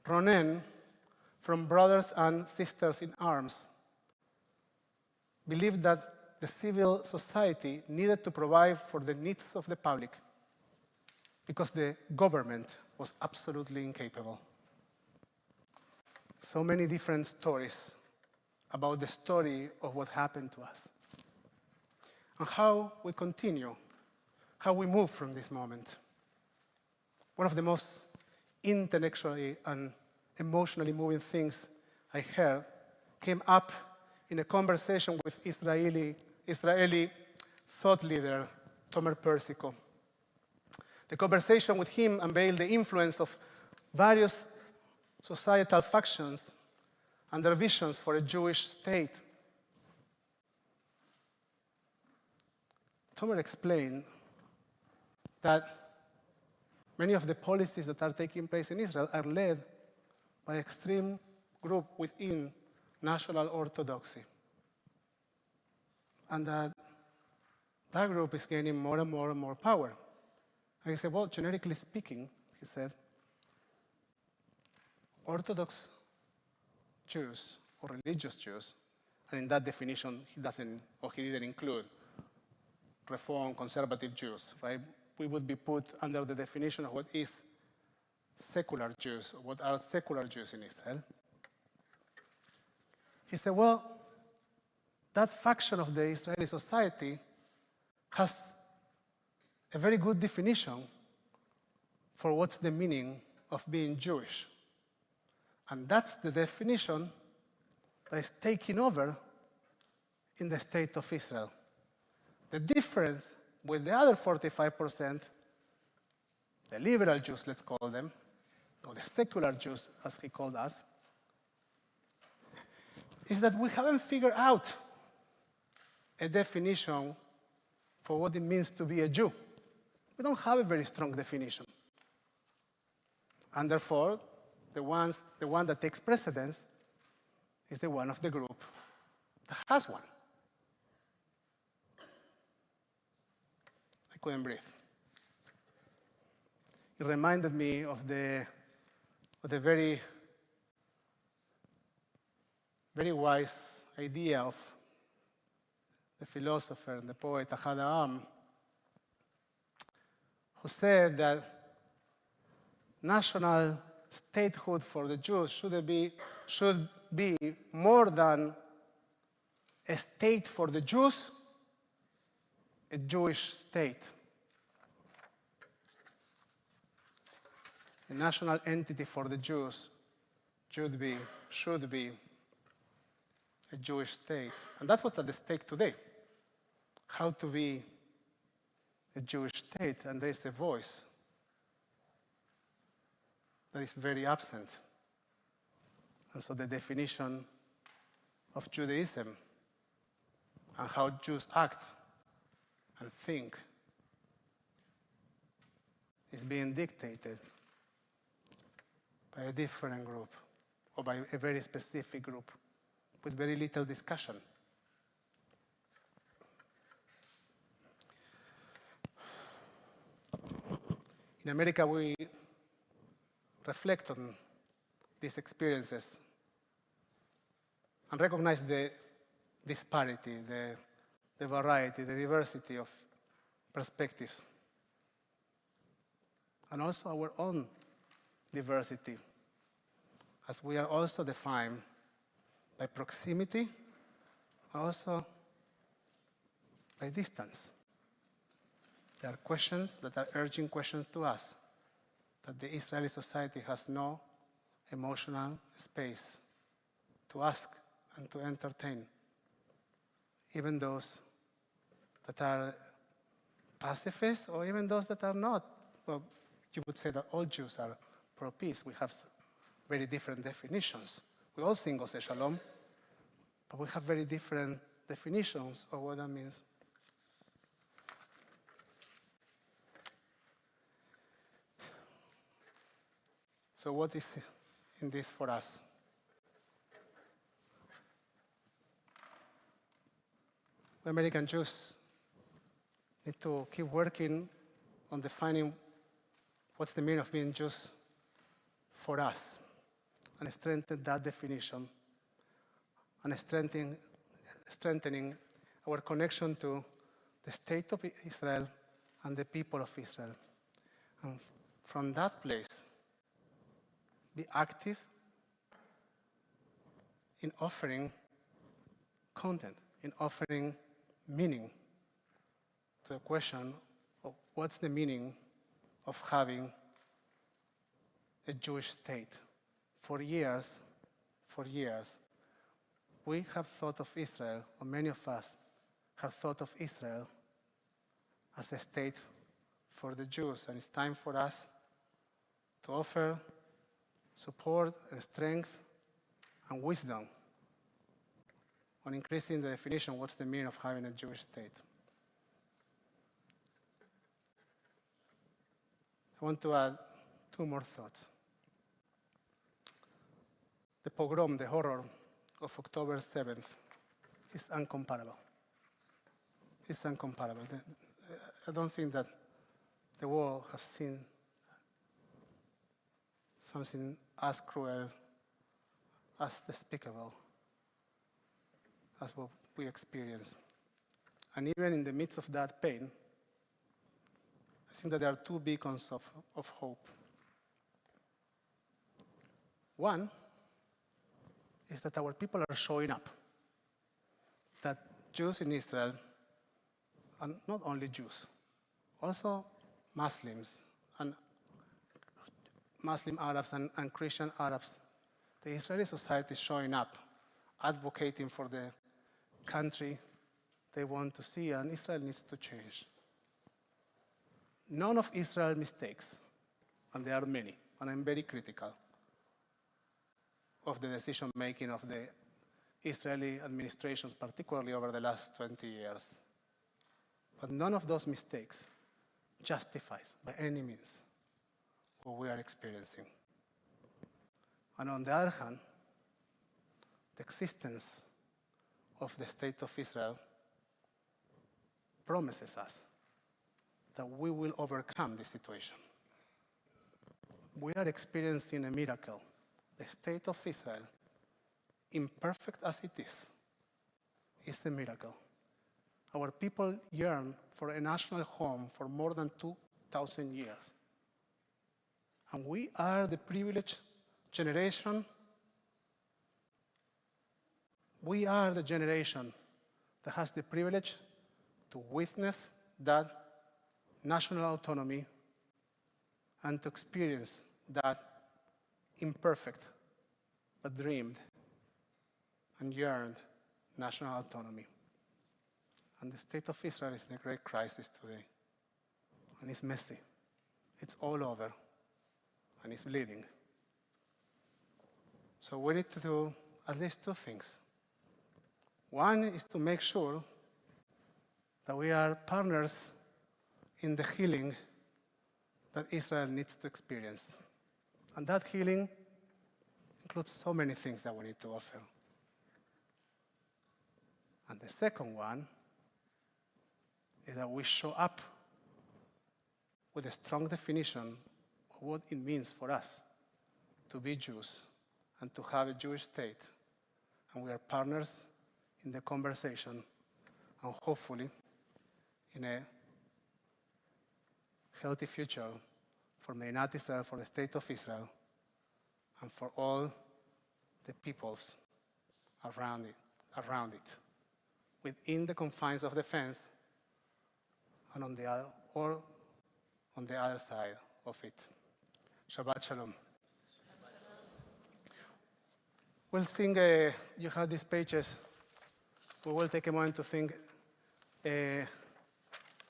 Ronen, from Brothers and Sisters in Arms, believed that the civil society needed to provide for the needs of the public because the government was absolutely incapable. So many different stories about the story of what happened to us and how we continue, how we move from this moment. One of the most intellectually and emotionally moving things I heard came up in a conversation with Israeli thought leader Tomer Persico. The conversation with him unveiled the influence of various societal factions and their visions for a Jewish state. Tomer explained that many of the policies that are taking place in Israel are led by an extreme group within National Orthodoxy. And that group is gaining more and more and more power. And he said, well, generically speaking, he said, Orthodox Jews or religious Jews, and in that definition he didn't include Reform, conservative Jews, right? We would be put under the definition of what is secular Jews, or what are secular Jews in Israel. He said, well, that faction of the Israeli society has a very good definition for what's the meaning of being Jewish. And that's the definition that is taking over in the state of Israel. The difference with the other 45%, the liberal Jews, let's call them, or the secular Jews, as he called us, is that we haven't figured out a definition for what it means to be a Jew. We don't have a very strong definition. And therefore, the one that takes precedence is the one of the group that has one. I couldn't breathe. It reminded me of the very, very wise idea of the philosopher and the poet Ahad Ha'am, who said that national statehood for the Jews should be more than a state for the Jews, a Jewish state. A national entity for the Jews should be a Jewish state. And that's what's at the stake today. How to be a Jewish state, and there is a voice that is very absent. And so the definition of Judaism and how Jews act and think is being dictated by a different group or by a very specific group with very little discussion. In America, we reflect on these experiences and recognize the disparity, the variety, the diversity of perspectives, and also our own diversity, as we are also defined by proximity, also by distance. There are questions that are urgent questions to us that the Israeli society has no emotional space to ask and to entertain. Even those that are pacifists or even those that are not. Well, you would say that all Jews are pro-peace. We have very different definitions. We all sing Oseh Shalom, but we have very different definitions of what that means. So what is in this for us? We American Jews need to keep working on defining what's the meaning of being Jews for us, and strengthen that definition, and strengthening our connection to the state of Israel and the people of Israel. And from that place, be active in offering content, in offering meaning to the question of what's the meaning of having a Jewish state. For years, we have thought of Israel, or many of us have thought of Israel as a state for the Jews, and it's time for us to offer support and strength and wisdom on increasing the definition of what's the meaning of having a Jewish state. I want to add two more thoughts. The pogrom, the horror of October 7th is incomparable. It's incomparable. I don't think that the world has seen something as cruel, as despicable as what we experience. And even in the midst of that pain, I think that there are two beacons of hope. One is that our people are showing up, that Jews in Israel, and not only Jews, also Muslims and Muslim Arabs and Christian Arabs, the Israeli society is showing up, advocating for the country they want to see, and Israel needs to change. None of Israel's mistakes, and there are many, and I'm very critical of the decision-making of the Israeli administrations, particularly over the last 20 years. But none of those mistakes justifies, by any means, what we are experiencing. And on the other hand, the existence of the State of Israel promises us that we will overcome this situation. We are experiencing a miracle. The State of Israel, imperfect as it is a miracle. Our people yearn for a national home for more than 2,000 years. And we are the privileged generation. We are the generation that has the privilege to witness that national autonomy and to experience that imperfect but dreamed and yearned national autonomy. And the State of Israel is in a great crisis today. And it's messy. It's all over. And it's bleeding. So we need to do at least two things. One is to make sure that we are partners in the healing that Israel needs to experience. And that healing includes so many things that we need to offer. And the second one is that we show up with a strong definition of what it means for us to be Jews and to have a Jewish state. And we are partners in the conversation and hopefully in a healthy future for Medinat Israel, for the State of Israel, and for all the peoples around it, within the confines of the fence and on the other side of it. Shabbat Shalom. We'll sing, you have these pages. We will take a moment to think. We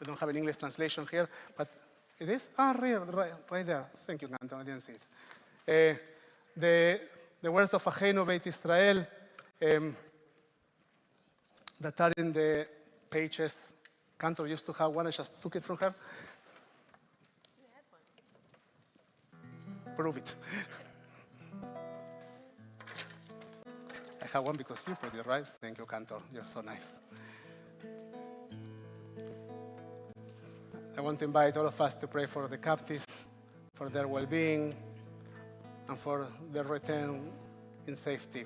don't have an English translation here, but it is? Right there. Thank you, Cantor. I didn't see it. The words of Acheinu Beit Israel that are in the pages. Cantor used to have one. I just took it from her. Prove it. I have one because you put it right. Thank you, Cantor. You're so nice. I want to invite all of us to pray for the captives, for their well-being, and for their return in safety.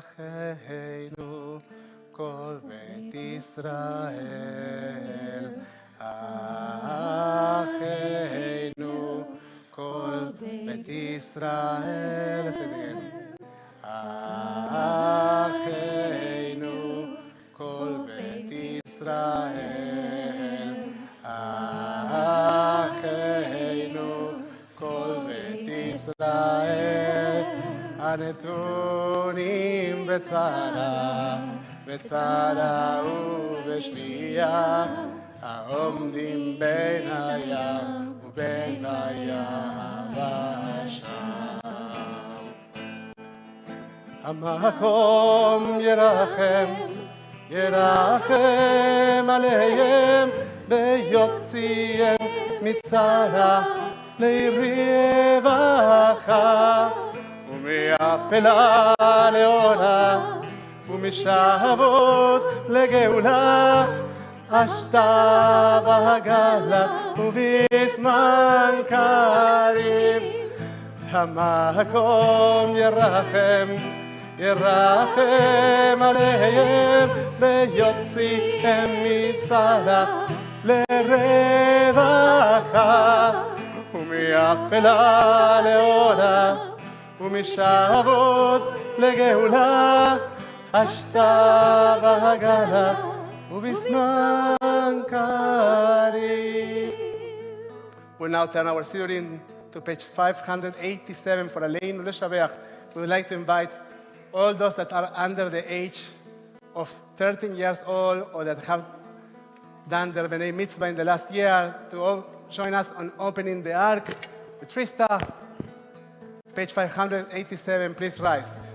Acheinu kol Beit Israel, Acheinu kol Beit Israel. Let's say it again. Acheinu kol Beit Israel, Acheinu kol Beit Israel, הנתונים בצרה ובשמיעה, העומדים בין הים ובין היבשה. המקום ירחם עליהם ויוציאם מצרה לרווחה, ומאפלה לעולה ומשעבוד לגאולה, השתה והגלה ובזמן קריב. המקום ירחם עליהם ויוציאם מצרה לרווחה, ומאפלה לעולה ומשעבוד לגאולה, השתה והגלה ובזמן קריב. We'll now turn our study to page 587 for Aleinu Leshabeach. We would like to invite all those that are under the age of 13 years old or that have done their B'nai Mitzvah in the last year to join us on opening the Ark, the Trista. Page 587, please rise.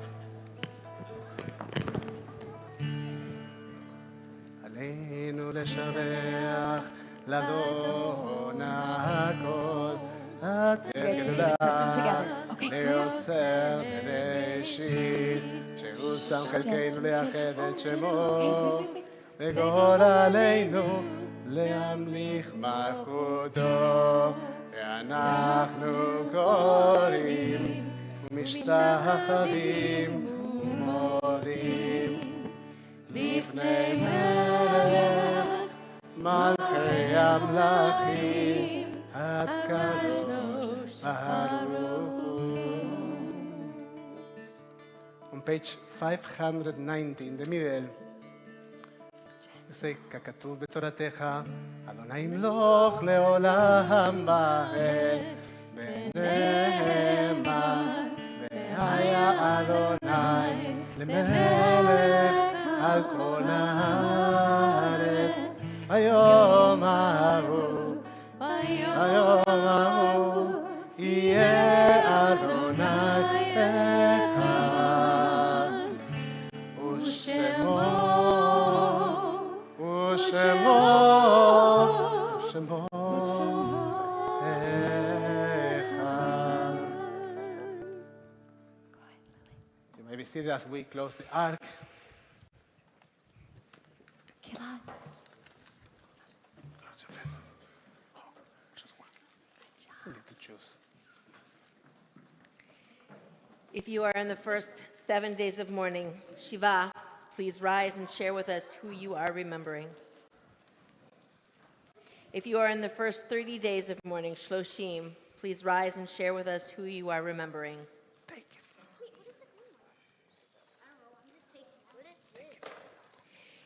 עלינו לשבח לאדון הכל, התגלה ליוצר בראשית, שהוא שם חלקנו לאחד את שמו, וגורלנו להמליך מלכותו, ואנחנו קוראים ומשתחווים ומודים לפני מלך מלכי המלכים הקדוש ברוך הוא. On page 590 in the middle, you say, ככתוב בתורתך, אדוני ימלוך לעולם בהן, ונאמר, והיה אדוני למלך על כל הארץ. ביום ההוא, יהיה אדוני אחד, ושמו אחד. You may be seated as we close the ark. Close your face. Oh, just one. You need to choose. If you are in the first 7 days of mourning, Shiva, please rise and share with us who you are remembering. If you are in the first 30 days of mourning, Shloshim, please rise and share with us who you are remembering. Take it.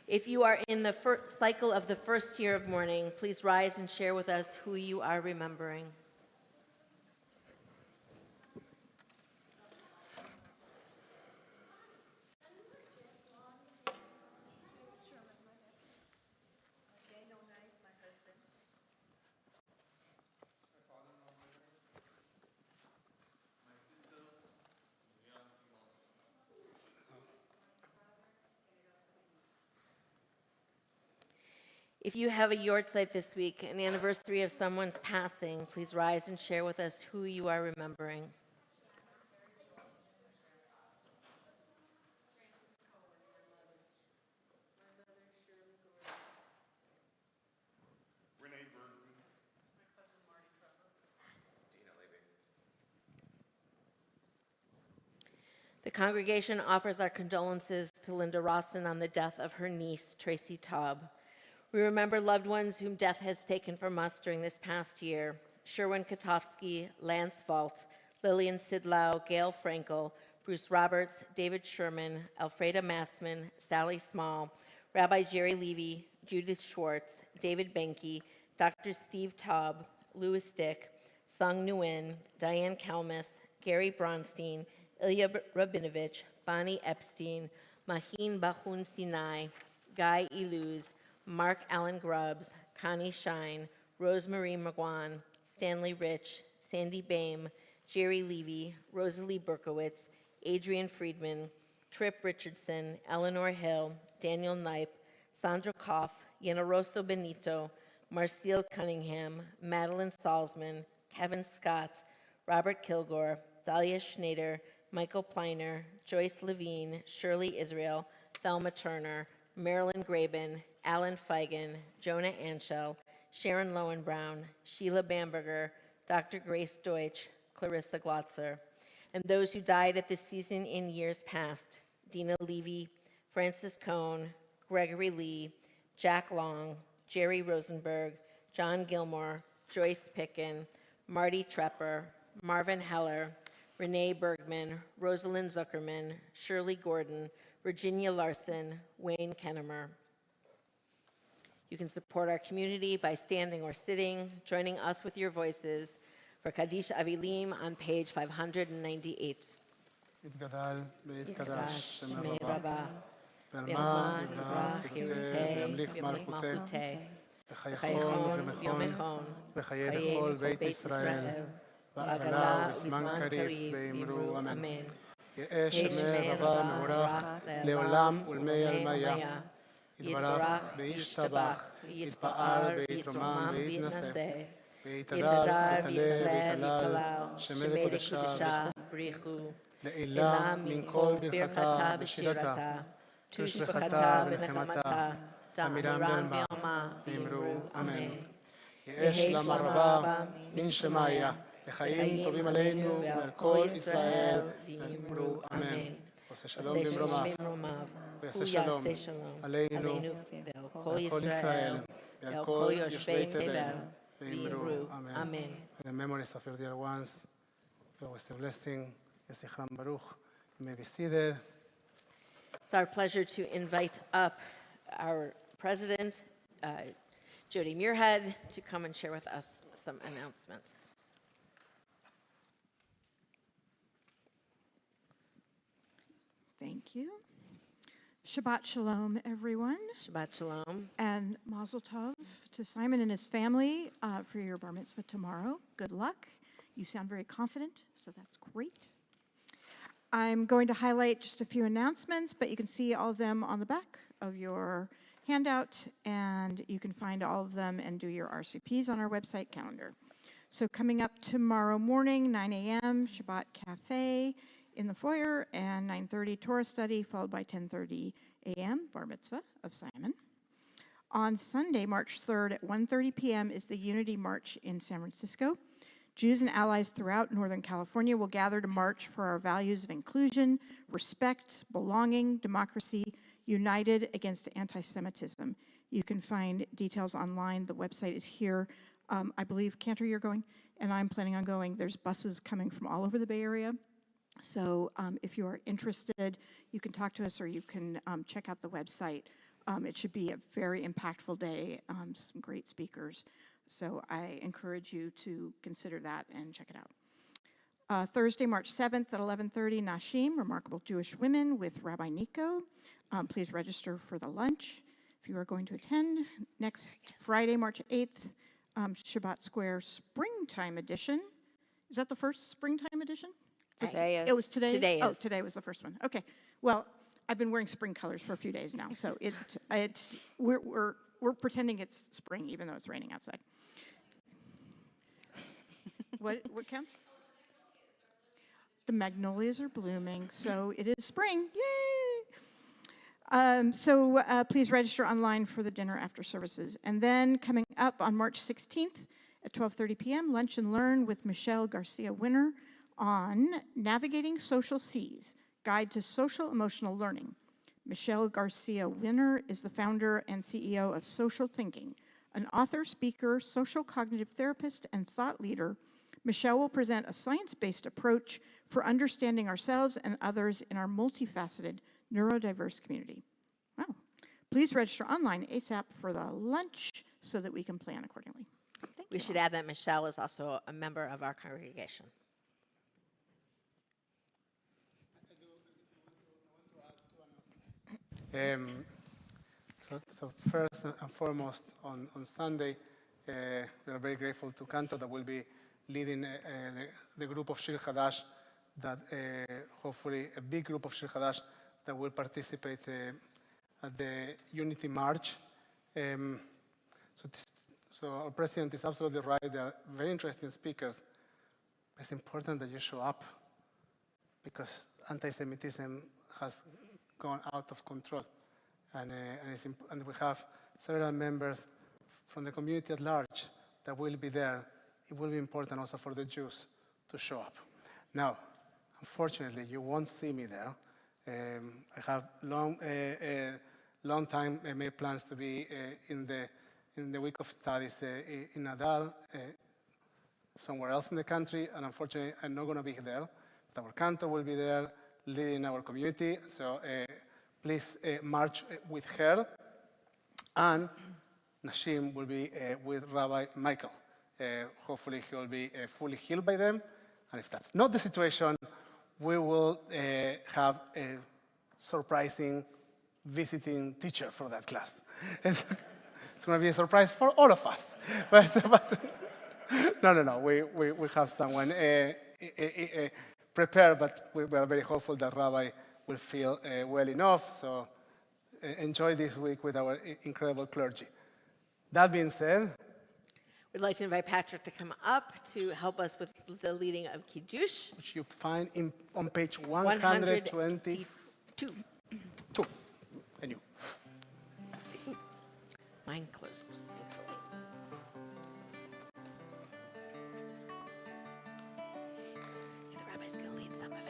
If you are in the cycle of the first year of mourning, please rise and share with us who you are remembering. If you have a yahrzeit this week, an anniversary of someone's passing, please rise and share with us who you are remembering. The congregation offers our condolences to Linda Roston on the death of her niece, Tracy Taub. We remember loved ones whom death has taken from us during this past year: Sherwin Katofsky, Lance Vault, Lillian Sidlow, Gail Frankel, Bruce Roberts, David Sherman, Alfreda Massman, Sally Small, Rabbi Jerry Levy, Judith Schwartz, David Benke, Dr. Steve Taub, Louis Dick, Sung Nguyen, Diane Kalmus, Gary Bronstein, Ilya Rabinovich, Bonnie Epstein, Maheen Bahun Sinai, Guy Iluz, Mark Allen Grubbs, Connie Shine, Rosemarie McGuan, Stanley Rich, Sandy Bame, Jerry Levy, Rosalie Berkowitz, Adrian Friedman, Tripp Richardson, Eleanor Hill, Daniel Knipe, Sandra Koff, Yenaroso Benito, Marcel Cunningham, Madeline Salzman, Kevin Scott, Robert Kilgore, Dahlia Schneider, Michael Pleiner, Joyce Levine, Shirley Israel, Thelma Turner, Marilyn Graben, Alan Feigen, Jonah Anschel, Sharon Lowenbrown, Sheila Bamberger, Dr. Grace Deutsch, Clarissa Glotzer, and those who died at this season in years past: Dina Levy, Francis Cohn, Gregory Lee, Jack Long, Jerry Rosenberg, John Gilmore, Joyce Picken, Marty Trepper, Marvin Heller, Renee Bergman, Rosalind Zuckerman, Shirley Gordon, Virginia Larson, Wayne Kennemer. You can support our community by standing or sitting, joining us with your voices for Kaddish Avilim on page 598. יתגדל ויתקדש Shmei Rabbah. בעלמא יברח יברח ירתה, וימליך וימליך מלכותה, מלכותה, וחייכון ויומכון, וחיי לכל בית ישראל, בעגלה ובזמן קריב, ואמרו אמן. יהא שמי רבה מבורך, לעולם ולמי עלמיה. יתברך וישתבח, יתפאר ויתרומם ויתנשא, ויתהדר ויתהלל, שמי לקודשה בריחו, לעילה מן כל ברכתה ושירתה, תושבחתה ונחמתה, תמירם בעלמה, ואמרו אמן. יהא שלמה רבה מן שמיה, וחיים טובים עלינו ועל כל ישראל, ואמרו אמן. עושה שלום במרומיו, ויעשה שלום עלינו ועל כל ישראל, ועל כל יושבי תבל, ואמרו אמן. In the memories of your dear ones, always a blessing. Yesichram Baruch. You may be seated. It's our pleasure to invite up our president, Jody Muirhead, to come and share with us some announcements. Thank you. Shabbat Shalom, everyone. Shabbat Shalom. And Mazel Tov to Simon and his family for your bar mitzvah tomorrow. Good luck. You sound very confident, so that's great. I'm going to highlight just a few announcements, but you can see all of them on the back of your handout, and you can find all of them and do your RSVPs on our website calendar. So coming up tomorrow morning, 9 a.m., Shabbat Cafe in the foyer, and 9:30 Torah study, followed by 10:30 a.m. Bar Mitzvah of Simon. On Sunday, March 3rd at 1:30 p.m. is the Unity March in San Francisco. Jews and allies throughout Northern California will gather to march for our values of inclusion, respect, belonging, democracy, united against anti-Semitism. You can find details online. The website is here. I believe, Cantor, you're going, and I'm planning on going. There's buses coming from all over the Bay Area. So if you are interested, you can talk to us or you can check out the website. It should be a very impactful day, some great speakers. So I encourage you to consider that and check it out. Thursday, March 7th at 11:30, Nashim, Remarkable Jewish Women with Rabbi Nico. Please register for the lunch if you are going to attend. Next Friday, March 8th, Shabbat Square Springtime Edition. Is that the first Springtime Edition? Today is. It was today? Today is. Oh, today was the first one. Okay. Well, I've been wearing spring colors for a few days now, so we're pretending it's spring even though it's raining outside. What counts? The magnolias are blooming, so it is spring. Yay! Please register online for the dinner after services. And then coming up on March 16th at 12:30 p.m., Lunch and Learn with Michelle Garcia Winner on Navigating Social Seas, Guide to Social Emotional Learning. Michelle Garcia Winner is the founder and CEO of Social Thinking. An author, speaker, social cognitive therapist, and thought leader, Michelle will present a science-based approach for understanding ourselves and others in our multifaceted, neurodiverse community. Wow. Please register online ASAP for the lunch so that we can plan accordingly. Thank We you should all. add that Michelle is also a member of our congregation. So first and foremost, on Sunday, we are very grateful to Cantor that will be leading the group of Shir Hadash, that hopefully a big group of Shir Hadash that will participate at the Unity March. So our president is absolutely right. There are very interesting speakers. It's important that you show up because anti-Semitism has gone out of control. And we have several members from the community at large that will be there. It will be important also for the Jews to show up. Now, unfortunately, you won't see me there. I have long time made plans to be in the week of studies in Adar, somewhere else in the country, and unfortunately, I'm not going to be there. But our cantor will be there, leading our community. So please march with her, and Nashim will be with Rabbi Michael. Hopefully, he will be fully healed by them. And if that's not the situation, we will have a surprising visiting teacher for that class. It's going to be a surprise for all of us. But no. We have someone prepared, but we are very hopeful that Rabbi will feel well enough. So enjoy this week with our incredible clergy. That being said, We'd like to invite Patrick to come up to help us with the leading of Kiddush. which you find on page 122. 102. And you. Mine closed, thankfully. The rabbi's going to lead some of it.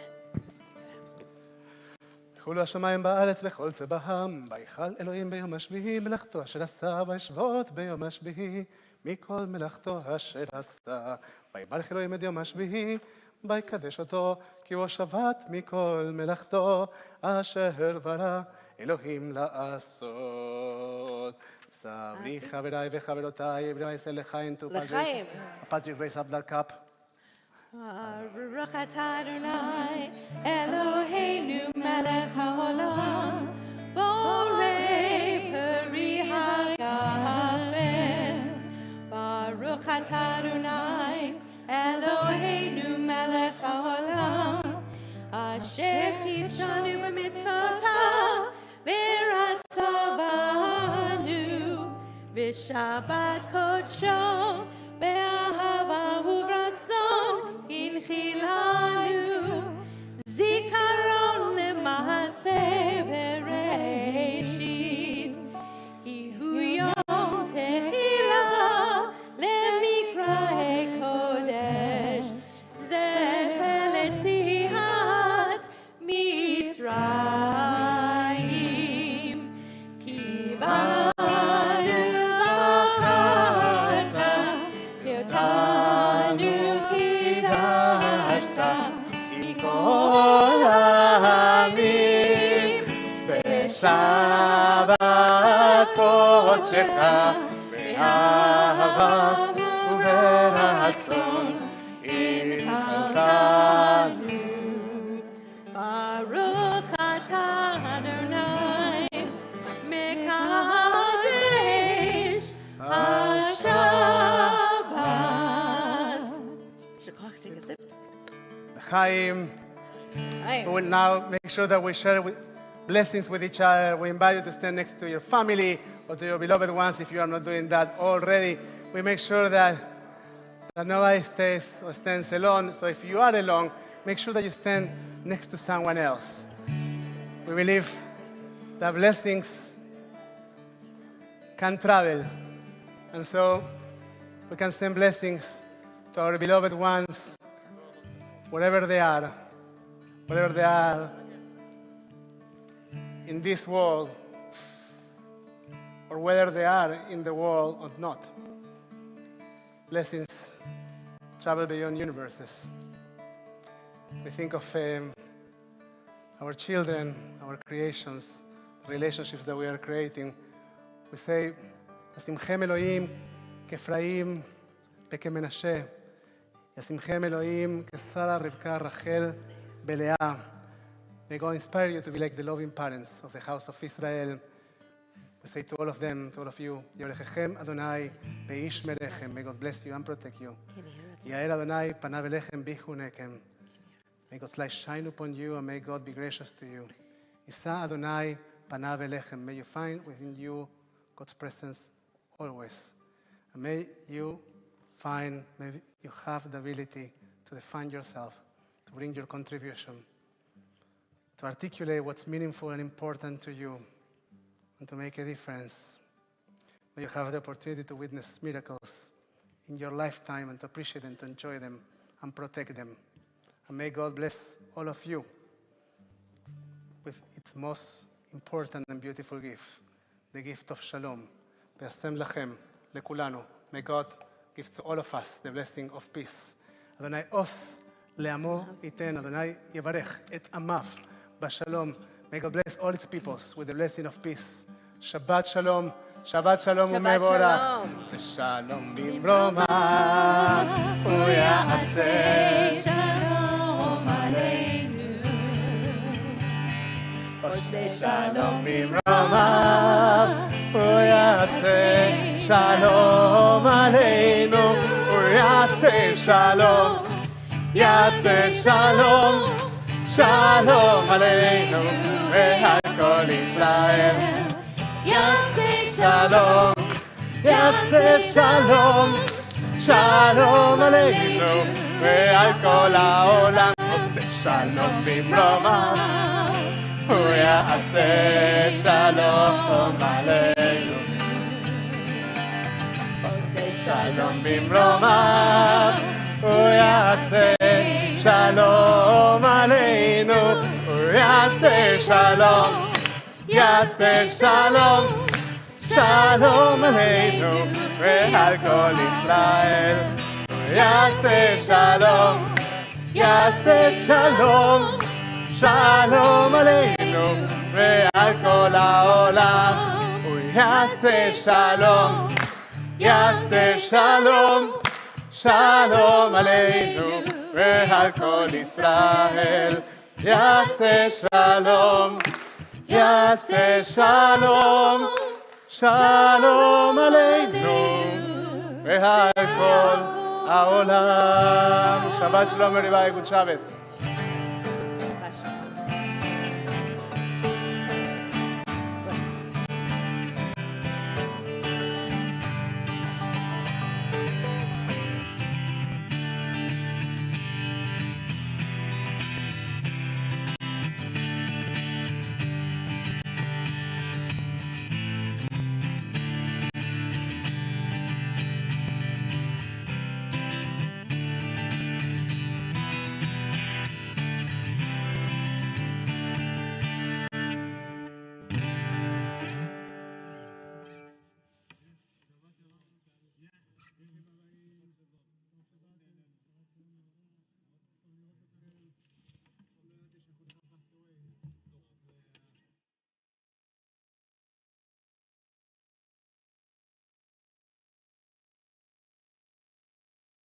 חולו השמיים בארץ וכל צבאם, ויכל אלוהים ביום השביעי מלאכתו אשר עשה, וישבות ביום השביעי מכל מלאכתו אשר עשה. ויברך אלוהים את יום השביעי, ויקדש אותו, כי הוא שבת מכל מלאכתו אשר ברא אלוהים לעשות. סברי חבריי וחברותיי, בני ישראל לחיים, to לחיים. Patrick, raise up that cup. Baruch atah Adonai, Eloheinu melech haolam, borei peri hagafes. Baruch atah Adonai, Eloheinu melech haolam, asher kitshanu b'mitzvotav, v'ratzavanu, v'shabbat kodsho, be'ahava uvratzon, הנחילנו זיכרון למעשה בראשית, כי הוא יום תחילה למקראי קודש, זכר ליציאת מצרים. כי בנו בחרת, כי אותנו מכל העמים בשבת קודשך באהבה וברצון הנחלתנו. ברוך אתה אדוני מקדש השבת. Shakok, take a sip. Chaim. Hi. We will now make sure that we share blessings with each other. We invite you to stand next to your family or to your beloved ones if you are not doing that already. We make sure that nobody stays or stands alone. So if you are alone, make sure that you stand next to someone else. We believe that blessings can travel. And so we can send blessings to our beloved ones wherever they are in this world, or whether they are in the world or not. Blessings travel beyond universes. We think of our children, our creations, relationships that we are creating. We say, "Yasimchem Elohim k'Efraim וכמנשה, ישימכם אלוהים כשרה רבקה רחל בלאה." May God inspire you to be like the loving parents of the house of Israel. We say to all of them, to all of you, יברככם אדוני וישמרכם. May God bless you and protect you. יאר אדוני פניו אליכם ויחונקם. May God's light shine upon you and may God be gracious to you. יישא אדוני פניו אליכם. May you find within you God's presence always. And may you have the ability to define yourself, to bring your contribution, to articulate what's meaningful and important to you, and to make a difference. May you have the opportunity to witness miracles in your lifetime and to appreciate them, to enjoy them, and protect them. And may God bless all of you with its most important and beautiful gift, the gift of shalom. וישם לכם, לכולנו. May God give to all of us the blessing of peace. אדוני עוש לעמו ייתן, אדוני יברך את עמיו בשלום. May God bless all its peoples with the blessing of peace. שבת שלום, שבת שלום ומבורך. זה שלום במרומה, הוא יעשה שלום עלינו. עושה שלום במרומיו, הוא יעשה שלום עלינו, הוא יעשה שלום, יעשה שלום, שלום עלינו ועל כל ישראל. יעשה שלום, יעשה שלום, שלום עלינו ועל כל העולם. עושה שלום במרומיו, הוא יעשה שלום עלינו. עושה שלום במרומיו, הוא יעשה שלום עלינו, הוא יעשה שלום, יעשה שלום, שלום עלינו ועל כל ישראל. הוא יעשה שלום, יעשה שלום, שלום עלינו ועל כל העולם. הוא יעשה שלום, יעשה שלום, שלום עלינו ועל כל ישראל. יעשה שלום, יעשה שלום, שלום עלינו ועל כל העולם. שבת שלום everybody, good Shabbos.